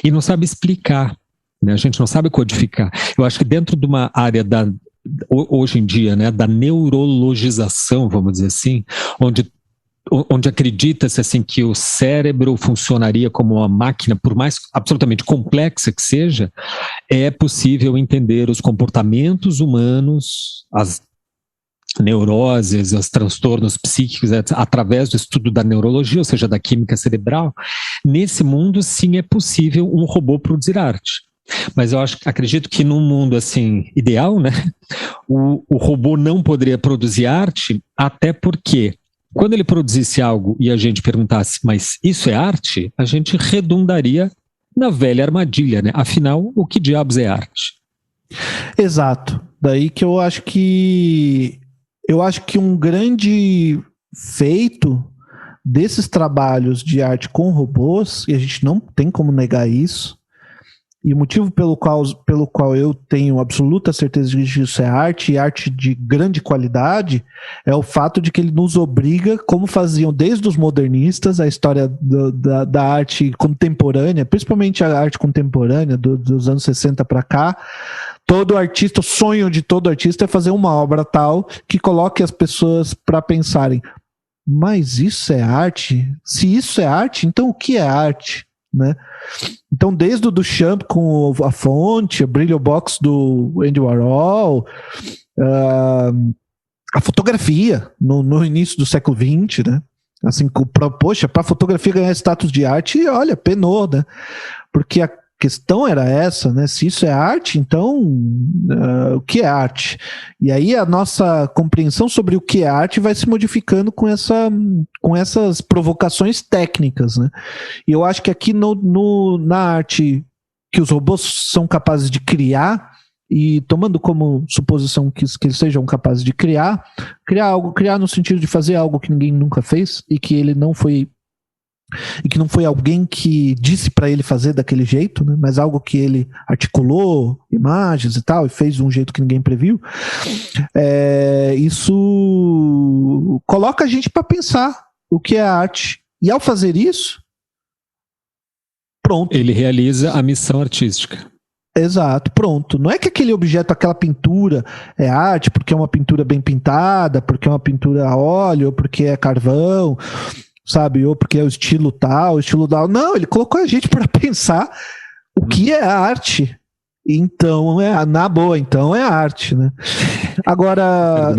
E não sabe explicar, né? A gente não sabe codificar. Eu acho que dentro de uma área hoje em dia, né, da neurologização, vamos dizer assim, onde acredita-se assim, que o cérebro funcionaria como uma máquina, por mais absolutamente complexa que seja, é possível entender os comportamentos humanos, as neuroses, os transtornos psíquicos, através do estudo da neurologia, ou seja, da química cerebral. Nesse mundo, sim, é possível um robô produzir arte. Mas eu acredito que num mundo assim ideal, né, o robô não poderia produzir arte, até porque quando ele produzisse algo e a gente perguntasse, mas isso é arte? A gente redundaria na velha armadilha, né? Afinal, o que diabos é arte?
Exato. Daí que eu acho que um grande feito desses trabalhos de arte com robôs, e a gente não tem como negar isso, e o motivo pelo qual eu tenho absoluta certeza de que isso é arte, e arte de grande qualidade, é o fato de que ele nos obriga, como faziam desde os modernistas, a história da arte contemporânea, principalmente a arte contemporânea dos anos 60 para cá. Todo artista, o sonho de todo artista é fazer uma obra tal que coloque as pessoas para pensarem, mas isso é arte? Se isso é arte, então o que é arte? Né? Então, desde o Duchamp com a fonte, a Brillo Box do Andy Warhol, a fotografia no início do século XX, né? Assim, poxa, para a fotografia ganhar status de arte, olha, penou, né? Porque a questão era essa, né? Se isso é arte, então o que é arte? E aí a nossa compreensão sobre o que é arte vai se modificando com essas provocações técnicas, né? E eu acho que aqui na arte que os robôs são capazes de criar, e tomando como suposição que eles sejam capazes de criar no sentido de fazer algo que ninguém nunca fez e que não foi alguém que disse para ele fazer daquele jeito, né? Mas algo que ele articulou imagens e tal, e fez de um jeito que ninguém previu. Isso coloca a gente para pensar o que é arte. E ao fazer isso, pronto.
Ele realiza a missão artística.
Exato, pronto. Não é que aquele objeto, aquela pintura é arte porque é uma pintura bem pintada, porque é uma pintura a óleo, ou porque é carvão, sabe, ou porque é o estilo tal. Não, ele colocou a gente para pensar o que é arte. Então, na boa, então é arte, né? Agora,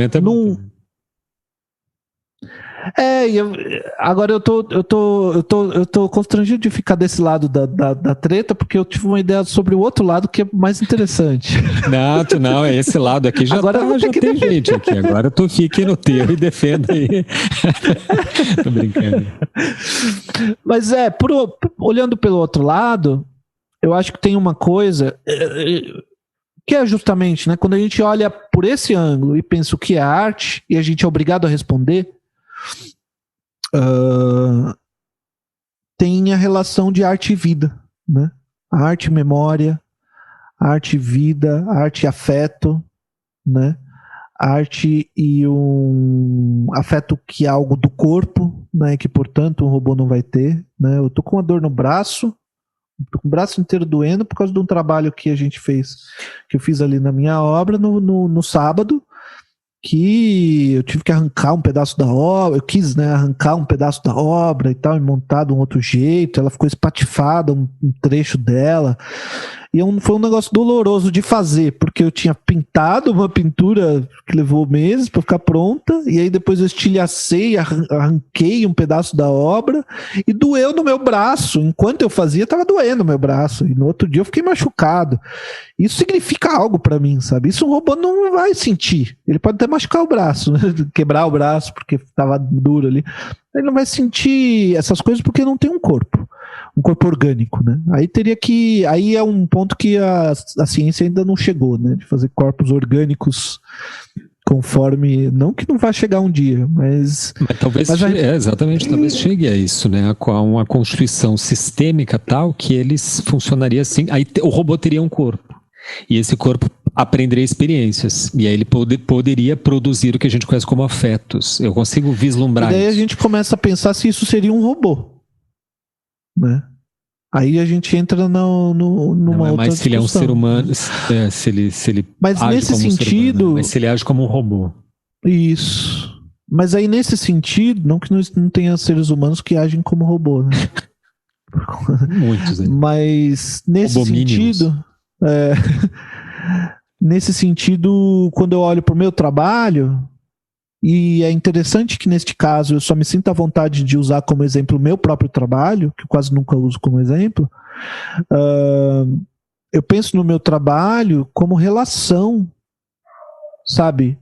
agora eu tô constrangido de ficar desse lado da treta, porque eu tive uma ideia sobre o outro lado que é mais interessante.
Não, é esse lado aqui já,
agora
já tem gente aqui. Agora tu fique no teu e defenda aí. Tô brincando.
Mas olhando pelo outro lado, eu acho que tem uma coisa que é justamente, né, quando a gente olha por esse ângulo e pensa o que é arte, e a gente é obrigado a responder, tem a relação de arte e vida, né? A arte e memória, a arte e vida, a arte e afeto, né? A arte e um afeto que é algo do corpo, né? Que portanto um robô não vai ter, né? Eu tô com uma dor no braço, tô com o braço inteiro doendo por causa de um trabalho que a gente fez, que eu fiz ali na minha obra no sábado, que eu tive que arrancar um pedaço da obra, eu quis, né, arrancar um pedaço da obra e tal, e montar de um outro jeito, ela ficou espatifada, um trecho dela, E foi um negócio doloroso de fazer, porque eu tinha pintado uma pintura que levou meses para ficar pronta, e aí depois eu estilhacei, arranquei um pedaço da obra, e doeu no meu braço. Enquanto eu fazia, estava doendo o meu braço. E no outro dia eu fiquei machucado. Isso significa algo para mim, sabe? Isso um robô não vai sentir. Ele pode até machucar o braço, né? Quebrar o braço porque estava duro ali. Ele não vai sentir essas coisas porque não tem um corpo orgânico, né? Aí é um ponto que a ciência ainda não chegou, né? De fazer corpos orgânicos conforme, não que não vai chegar um dia, mas
talvez exatamente, talvez chegue a isso, né? Com uma constituição sistêmica tal que eles funcionaria assim. Aí o robô teria um corpo e esse corpo aprenderia experiências e aí ele poderia produzir o que a gente conhece como afetos. Eu consigo vislumbrar isso.
E daí a gente começa a pensar se isso seria um robô. Né? Aí a gente entra numa
não é
outra
mais se ele é um ser humano, se ele
mas
age
nesse
como
sentido,
um ser humano, mas se ele age como um robô.
Isso. Mas aí nesse sentido, não que não tenha seres humanos que agem como robô, né?
Muitos, né?
Mas nesse sentido, nesse sentido, quando eu olho para o meu trabalho, e é interessante que neste caso eu só me sinto à vontade de usar como exemplo o meu próprio trabalho, que eu quase nunca uso como exemplo. Eu penso no meu trabalho como relação, sabe?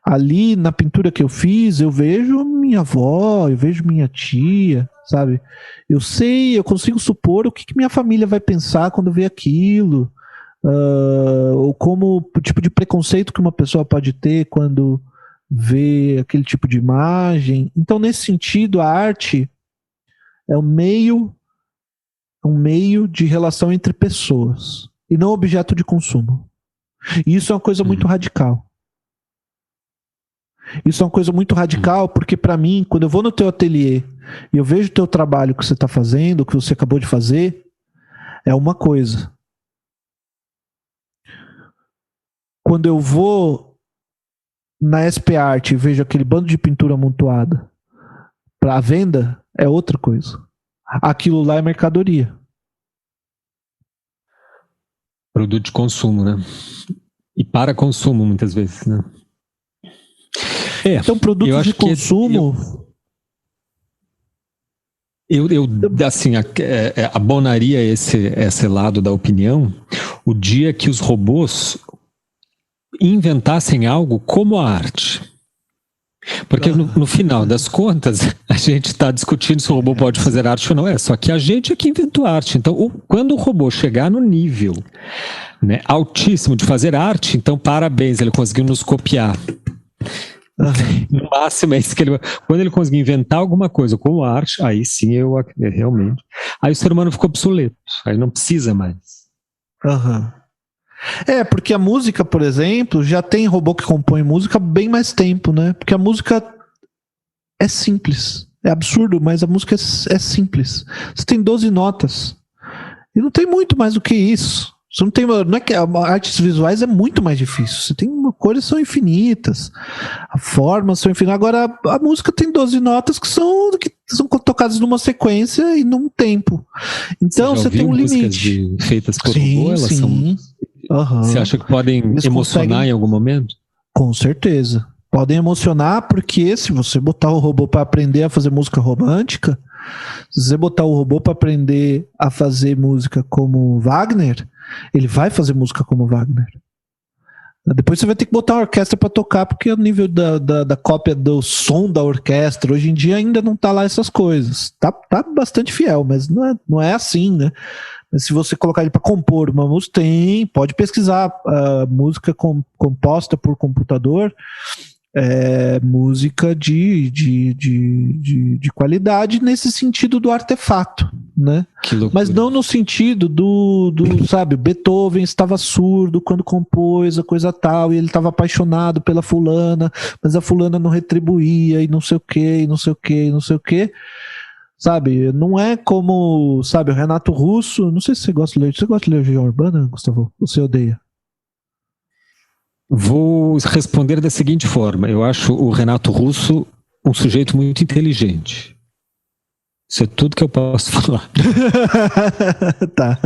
Ali na pintura que eu fiz, eu vejo minha avó, eu vejo minha tia, sabe? Eu consigo supor o que minha família vai pensar quando vê aquilo, ou como o tipo de preconceito que uma pessoa pode ter quando vê aquele tipo de imagem. Então, nesse sentido, a arte é um meio de relação entre pessoas e não objeto de consumo. E isso é uma coisa muito radical. Isso é uma coisa muito radical porque, para mim, quando eu vou no teu ateliê e eu vejo o teu trabalho que você está fazendo, o que você acabou de fazer, é uma coisa. Quando eu vou na SP Art e vejo aquele bando de pintura amontoada para venda, é outra coisa. Aquilo lá é mercadoria.
Produto de consumo, né? E para consumo, muitas vezes, né?
Então, produtos de consumo...
Eu assim, abonaria esse lado da opinião o dia que os robôs inventassem algo como a arte. Porque no final das contas, a gente está discutindo se o robô pode fazer arte ou não. Só que a gente é que inventou arte. Então, quando o robô chegar no nível, né, altíssimo de fazer arte, então parabéns, ele conseguiu nos copiar. No máximo é isso que ele... Quando ele conseguir inventar alguma coisa como arte, aí sim realmente... Aí o ser humano ficou obsoleto. Aí não precisa mais.
Porque a música, por exemplo, já tem robô que compõe música há bem mais tempo, né? Porque a música é simples. É absurdo, mas a música é simples. Você tem 12 notas. E não tem muito mais do que isso. Você não é que artes visuais é muito mais difícil. Você tem cores são infinitas, as formas são infinitas. Agora a música tem 12 notas que são tocadas numa sequência e num tempo. Então você tem um limite.
Feitas por robô, elas são. Você acha que podem emocionar em algum momento?
Com certeza. Podem emocionar porque se você botar o robô para aprender a fazer música romântica, se você botar o robô para aprender a fazer música como Wagner, ele vai fazer música como Wagner. Depois você vai ter que botar a orquestra para tocar, porque o nível da cópia do som da orquestra hoje em dia ainda não tá lá essas coisas. Tá bastante fiel, mas não é assim, né? Se você colocar ele para compor uma música, pode pesquisar música composta por computador, música de qualidade nesse sentido do artefato, né? Mas não no sentido sabe, Beethoven estava surdo quando compôs a coisa tal e ele estava apaixonado pela fulana, mas a fulana não retribuía e não sei o que, e não sei o que, e não sei o que. Sabe, não é como, sabe, o Renato Russo, não sei se você gosta de ler Legião Urbana, Gustavo? Ou você odeia?
Vou responder da seguinte forma: eu acho o Renato Russo um sujeito muito inteligente. Isso é tudo que eu posso falar.
Tá.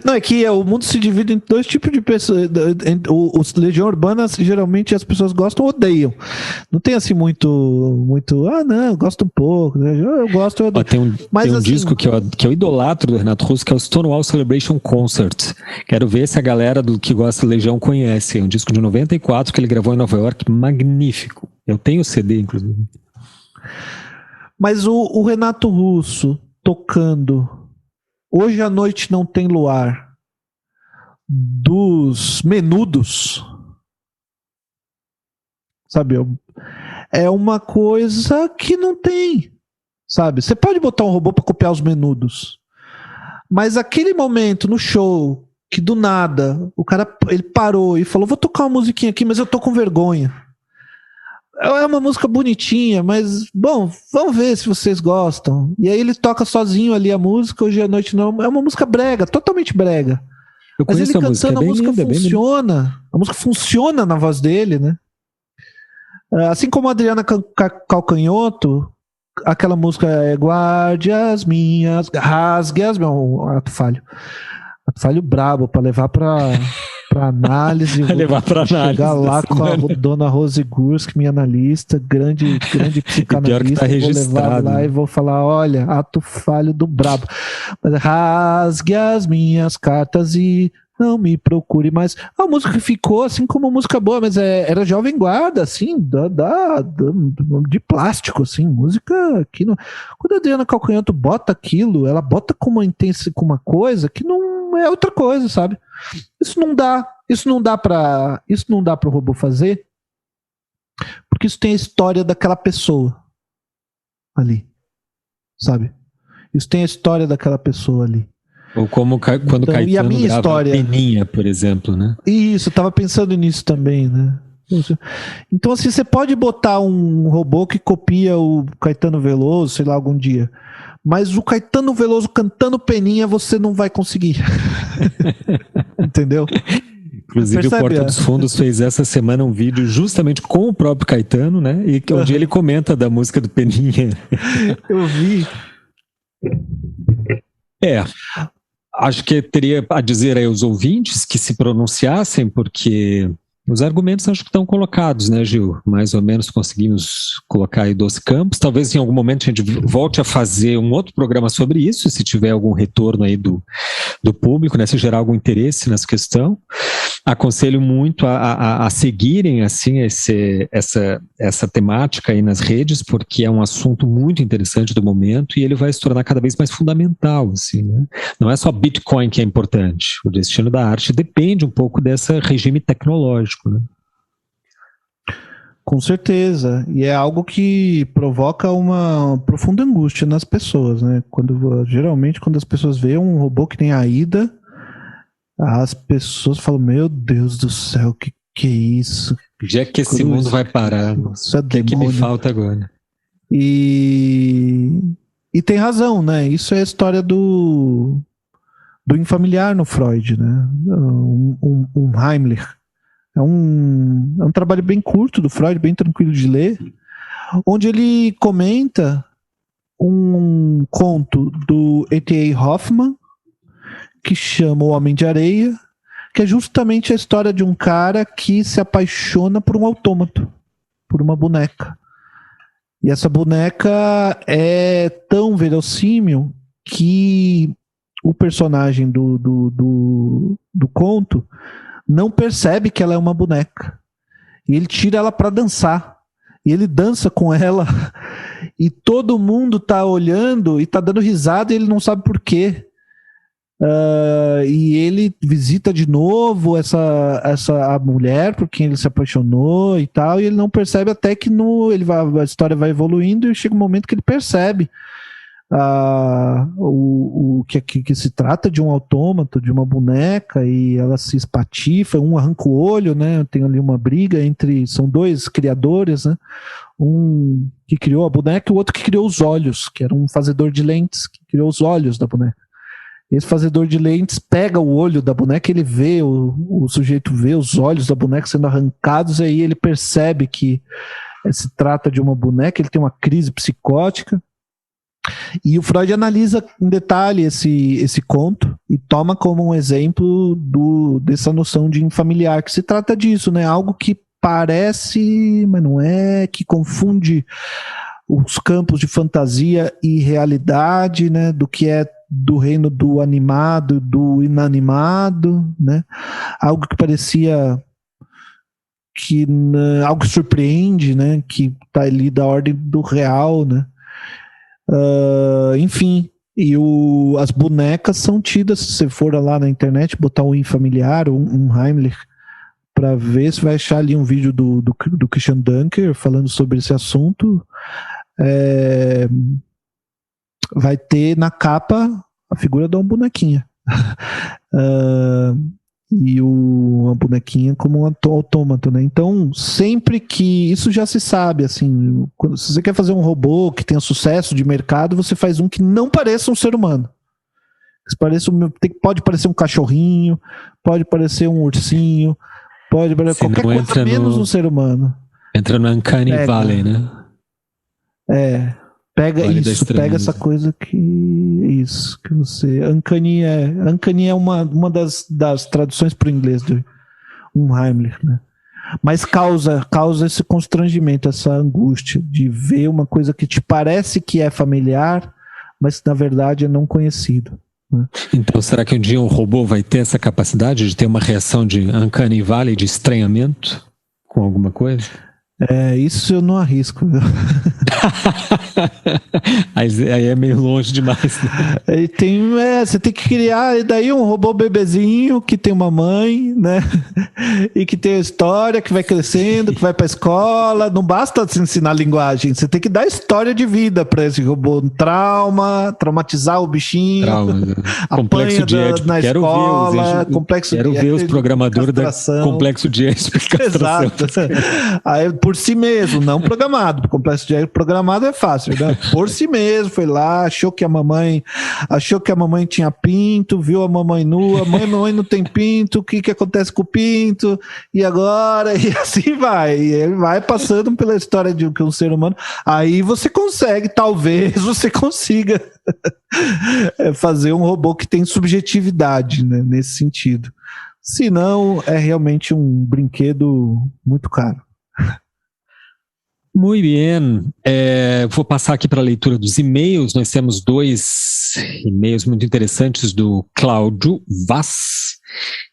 Não, é que o mundo se divide em dois tipos de pessoas. Os Legião Urbana, geralmente as pessoas gostam ou odeiam. Não tem assim muito. Não, eu gosto um pouco. Eu gosto, eu odeio.
Tem um assim, disco que eu idolatro do Renato Russo, que é o Stonewall Celebration Concert. Quero ver se a galera que gosta de Legião conhece. É um disco de 94 que ele gravou em Nova York. Magnífico. Eu tenho o CD, inclusive.
Mas o Renato Russo tocando Hoje à Noite Não Tem Luar dos Menudos, sabe? É uma coisa que não tem, sabe? Você pode botar um robô para copiar os Menudos, mas aquele momento no show que do nada o cara ele parou e falou: vou tocar uma musiquinha aqui, mas eu tô com vergonha. É uma música bonitinha, mas, bom, vamos ver se vocês gostam. E aí ele toca sozinho ali a música, Hoje à Noite Não. É uma música brega, totalmente brega. Mas ele cantando, a música funciona. A música funciona na voz dele, né? Assim como a Adriana Calcanhoto, aquela música é Guarde as minhas, rasgue as minhas... Ato falho brabo pra levar pra análise.
Levar pra análise.
Chegar lá com a dona Rose Gurski, minha analista, grande psicanalista.
Tá registrado,
vou levar lá e vou falar: olha, ato falho do brabo. Mas rasgue as minhas cartas e não me procure mais. A música ficou assim como música boa, mas era Jovem Guarda, assim, de plástico, assim, música que não... Quando a Adriana Calcanhoto bota aquilo, ela bota com uma intensidade, com uma coisa que não é outra coisa, sabe? Isso não dá para o robô fazer, porque isso tem a história daquela pessoa ali, sabe? Isso tem a história daquela pessoa ali.
Ou como quando
então,
Caetano
e a minha história,
Peninha, por exemplo, né?
Isso, eu tava pensando nisso também, né? Então, assim, você pode botar um robô que copia o Caetano Veloso, sei lá, algum dia. Mas o Caetano Veloso cantando Peninha, você não vai conseguir. Entendeu?
Inclusive, o Porta dos Fundos fez essa semana um vídeo justamente com o próprio Caetano, né? E onde ele comenta da música do Peninha.
Eu vi.
Acho que teria a dizer aí aos ouvintes que se pronunciassem, porque os argumentos acho que estão colocados, né, Gil? Mais ou menos conseguimos colocar aí 12 campos. Talvez em algum momento a gente volte a fazer um outro programa sobre isso, se tiver algum retorno aí do público, né, se gerar algum interesse nessa questão. Aconselho muito a seguirem assim essa temática aí nas redes, porque é um assunto muito interessante do momento e ele vai se tornar cada vez mais fundamental, assim, né? Não é só Bitcoin que é importante, o destino da arte depende um pouco desse regime tecnológico, né?
Com certeza, e é algo que provoca uma profunda angústia nas pessoas, né? Geralmente quando as pessoas veem um robô que tem a Ida, as pessoas falam: meu Deus do céu, que é isso?
Já que esse mundo vai parar,
isso é
o que me falta agora?
E tem razão, né? Isso é a história do infamiliar no Freud, né? Um Heimlich. É um trabalho bem curto do Freud, bem tranquilo de ler, onde ele comenta um conto do E.T.A. Hoffmann, que chama O Homem de Areia, que é justamente a história de um cara que se apaixona por um autômato, por uma boneca. E essa boneca é tão verossímil que o personagem do conto não percebe que ela é uma boneca. E ele tira ela para dançar. E ele dança com ela. E todo mundo tá olhando e tá dando risada e ele não sabe por quê. E ele visita de novo a mulher por quem ele se apaixonou e tal, e ele não percebe até que a história vai evoluindo e chega um momento que ele percebe que se trata de um autômato, de uma boneca, e ela se espatifa, um arranca o olho, né? Tem ali uma briga são dois criadores, né? Um que criou a boneca e o outro que criou os olhos, que era um fazedor de lentes que criou os olhos da boneca. Esse fazedor de lentes pega o olho da boneca, ele vê, o sujeito vê os olhos da boneca sendo arrancados, e aí ele percebe que se trata de uma boneca, ele tem uma crise psicótica, E o Freud analisa em detalhe esse conto e toma como um exemplo dessa noção de infamiliar, que se trata disso, né? Algo que parece, mas não é, que confunde os campos de fantasia e realidade, né? Do que é do reino do animado, do inanimado, né? Algo que parecia algo que surpreende, né? Que tá ali da ordem do real, né? Enfim, e as bonecas são tidas, se você for lá na internet, botar um infamiliar, um Heimlich, para ver, se vai achar ali um vídeo do Christian Dunker falando sobre esse assunto. Vai ter na capa a figura de uma bonequinha. E uma bonequinha como um autômato, né? Então, sempre que... Isso já se sabe, assim... Se você quer fazer um robô que tenha sucesso de mercado, você faz um que não pareça um ser humano. Pode parecer um cachorrinho, pode parecer um ursinho, pode parecer qualquer coisa menos um ser humano.
Entra no Uncanny Valley, né?
Pega essa coisa que você... Uncanny é uma das traduções para o inglês de um Heimlich, né? Mas causa esse constrangimento, essa angústia de ver uma coisa que te parece que é familiar, mas na verdade é não conhecido, né?
Então, será que um dia um robô vai ter essa capacidade de ter uma reação de Uncanny Valley, de estranhamento com alguma coisa?
Isso eu não arrisco, viu?
Aí é meio longe demais, né?
Você tem que criar daí um robô bebezinho que tem uma mãe, né? E que tem a história, que vai crescendo, que vai pra escola. Não basta ensinar linguagem, você tem que dar história de vida pra esse robô. Traumatizar o bichinho.
Complexo de Édipo.
Quero
ver os programadores da Complexo de Édipo.
Exato. Aí, por si mesmo, não programado. Complexo de Édipo programado é fácil, né? Por si mesmo, foi lá, achou que a mamãe tinha pinto, viu a mamãe nua, mamãe não tem pinto, o que acontece com o pinto, e agora, e assim vai, e ele vai passando pela história de um ser humano, aí talvez você consiga fazer um robô que tem subjetividade, né, nesse sentido. Se não, é realmente um brinquedo muito caro.
Muito bem, vou passar aqui para a leitura dos e-mails. Nós temos 2 e-mails muito interessantes do Cláudio Vaz,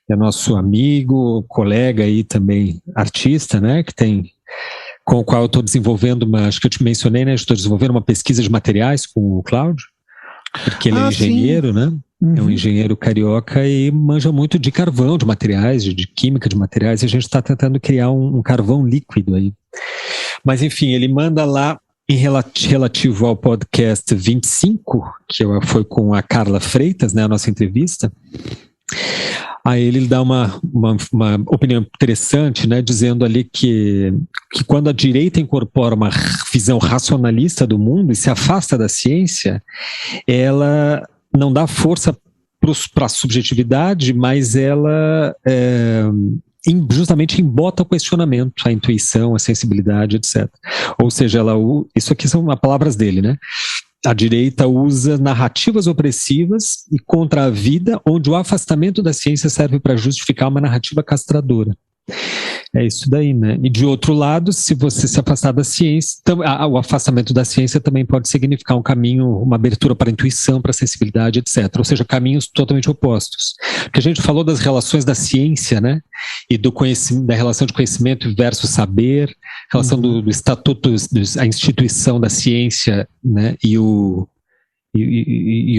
que é nosso amigo, colega e também artista, né, com o qual eu estou desenvolvendo acho que eu te mencionei, né, estou desenvolvendo uma pesquisa de materiais com o Cláudio, porque ele é engenheiro, sim, né? É um engenheiro carioca e manja muito de carvão, de materiais, de química de materiais, e a gente está tentando criar um carvão líquido aí. Mas enfim, ele manda lá relativo ao podcast 25, que foi com a Carla Freitas, né, a nossa entrevista. Aí ele dá uma opinião interessante, né, dizendo ali que quando a direita incorpora uma visão racionalista do mundo e se afasta da ciência, ela não dá força para a subjetividade, mas ela justamente embota o questionamento, a intuição, a sensibilidade, etc. Ou seja, isso aqui são as palavras dele, né? A direita usa narrativas opressivas e contra a vida, onde o afastamento da ciência serve para justificar uma narrativa castradora. É isso daí, né? E de outro lado, se você se afastar da ciência, o afastamento da ciência também pode significar um caminho, uma abertura para a intuição, para a sensibilidade, etc. Ou seja, caminhos totalmente opostos. Porque a gente falou das relações da ciência, né? E da relação de conhecimento versus saber, relação do estatuto, a instituição da ciência, né? E o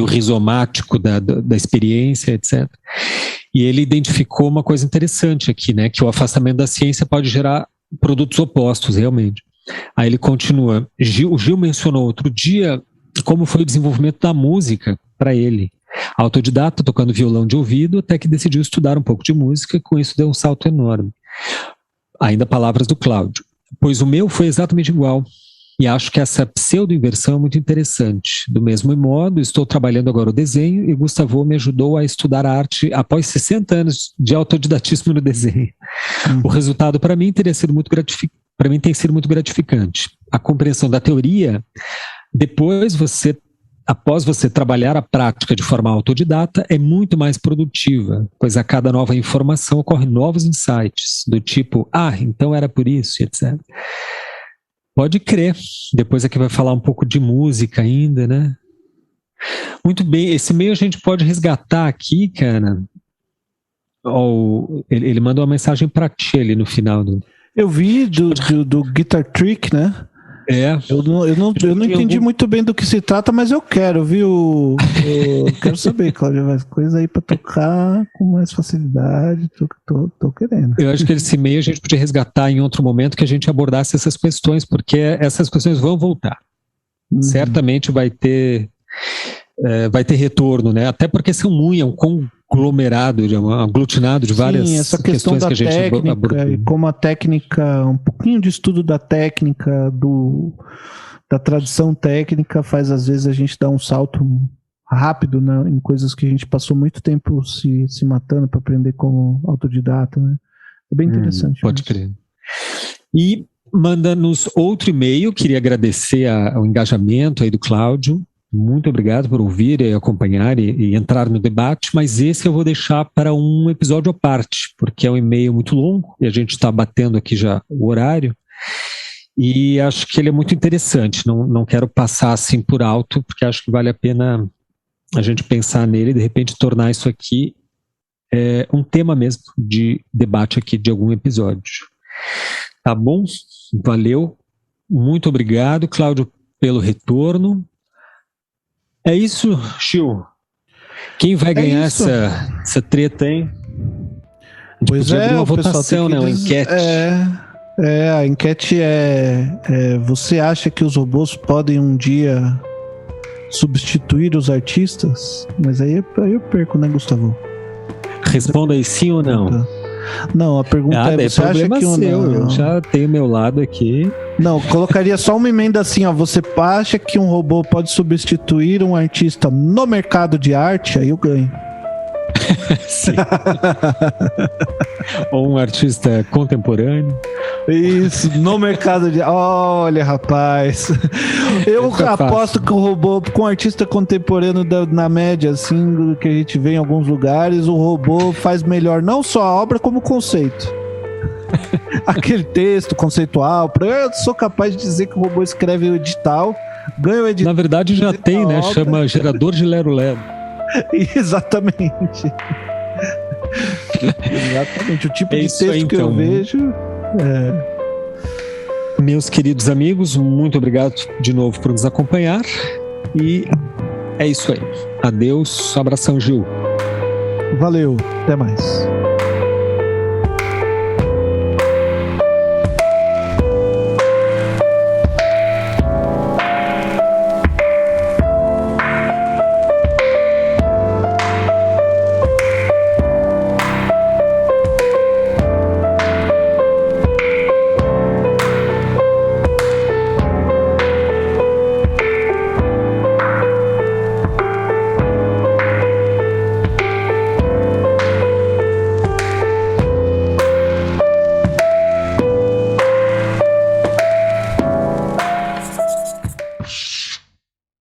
rizomático da experiência, etc. E ele identificou uma coisa interessante aqui, né, que o afastamento da ciência pode gerar produtos opostos, realmente. Aí ele continua. O Gil mencionou outro dia como foi o desenvolvimento da música para ele. Autodidata, tocando violão de ouvido, até que decidiu estudar um pouco de música, com isso deu um salto enorme. Ainda palavras do Cláudio. Pois o meu foi exatamente igual. E acho que essa pseudo-inversão é muito interessante. Do mesmo modo, estou trabalhando agora o desenho e Gustavo me ajudou a estudar arte após 60 anos de autodidatismo no desenho. O resultado para mim tem sido muito gratificante. A compreensão da teoria, depois você após você trabalhar a prática de forma autodidata, é muito mais produtiva, pois a cada nova informação ocorrem novos insights, do tipo, então era por isso, etc. Pode crer. Depois aqui vai falar um pouco de música ainda, né? Muito bem, esse e-mail a gente pode resgatar aqui, cara. Ele mandou uma mensagem para ti ali no final.
Eu vi do Guitar Trick, né? Eu não entendi muito bem do que se trata, mas eu quero, viu? Eu quero saber, Cláudio, mais coisa aí pra tocar com mais facilidade. Tô querendo.
Eu acho que esse e-mail a gente podia resgatar em outro momento que a gente abordasse essas questões, porque essas questões vão voltar. Certamente vai ter retorno, né? Até porque é um conglomerado, um aglutinado de várias
essa questão da
que a gente
técnica
abordou.
E como a técnica, um pouquinho de estudo da técnica, da tradição técnica faz às vezes a gente dar um salto rápido, né, em coisas que a gente passou muito tempo se matando para aprender como autodidata, né? É bem interessante.
Pode crer. E manda-nos outro e-mail, queria agradecer ao engajamento aí do Cláudio. Muito obrigado por ouvir e acompanhar e entrar no debate, mas esse eu vou deixar para um episódio à parte, porque é um e-mail muito longo e a gente está batendo aqui já o horário e acho que ele é muito interessante, não quero passar assim por alto, porque acho que vale a pena a gente pensar nele e de repente tornar isso aqui um tema mesmo de debate aqui de algum episódio. Tá bom? Valeu. Muito obrigado, Cláudio, pelo retorno. É isso, Gil. Quem vai ganhar essa treta, hein?
Pois
uma votação, né? Uma enquete.
A enquete você acha que os robôs podem um dia substituir os artistas? Mas aí eu perco, né, Gustavo?
Responda aí sim ou não.
Não, a pergunta você acha que
eu já tenho meu lado aqui.
Não, colocaria só uma emenda assim, ó. Você acha que um robô pode substituir um artista no mercado de arte? Aí eu ganho.
Sim. Ou um artista contemporâneo.
Isso, no mercado de... Olha, rapaz. Eu aposto que o robô, com um artista contemporâneo na média, assim, que a gente vê em alguns lugares, o robô faz melhor não só a obra, como o conceito. Aquele texto conceitual. Eu sou capaz de dizer que o robô escreve o edital, ganha o edital.
Na verdade já tem, né? Chama gerador de lero-lero.
Exatamente. Exatamente. O tipo de texto aí, que eu vejo.
Meus queridos amigos, muito obrigado de novo por nos acompanhar. E é isso aí. Adeus. Abração, Gil.
Valeu. Até mais.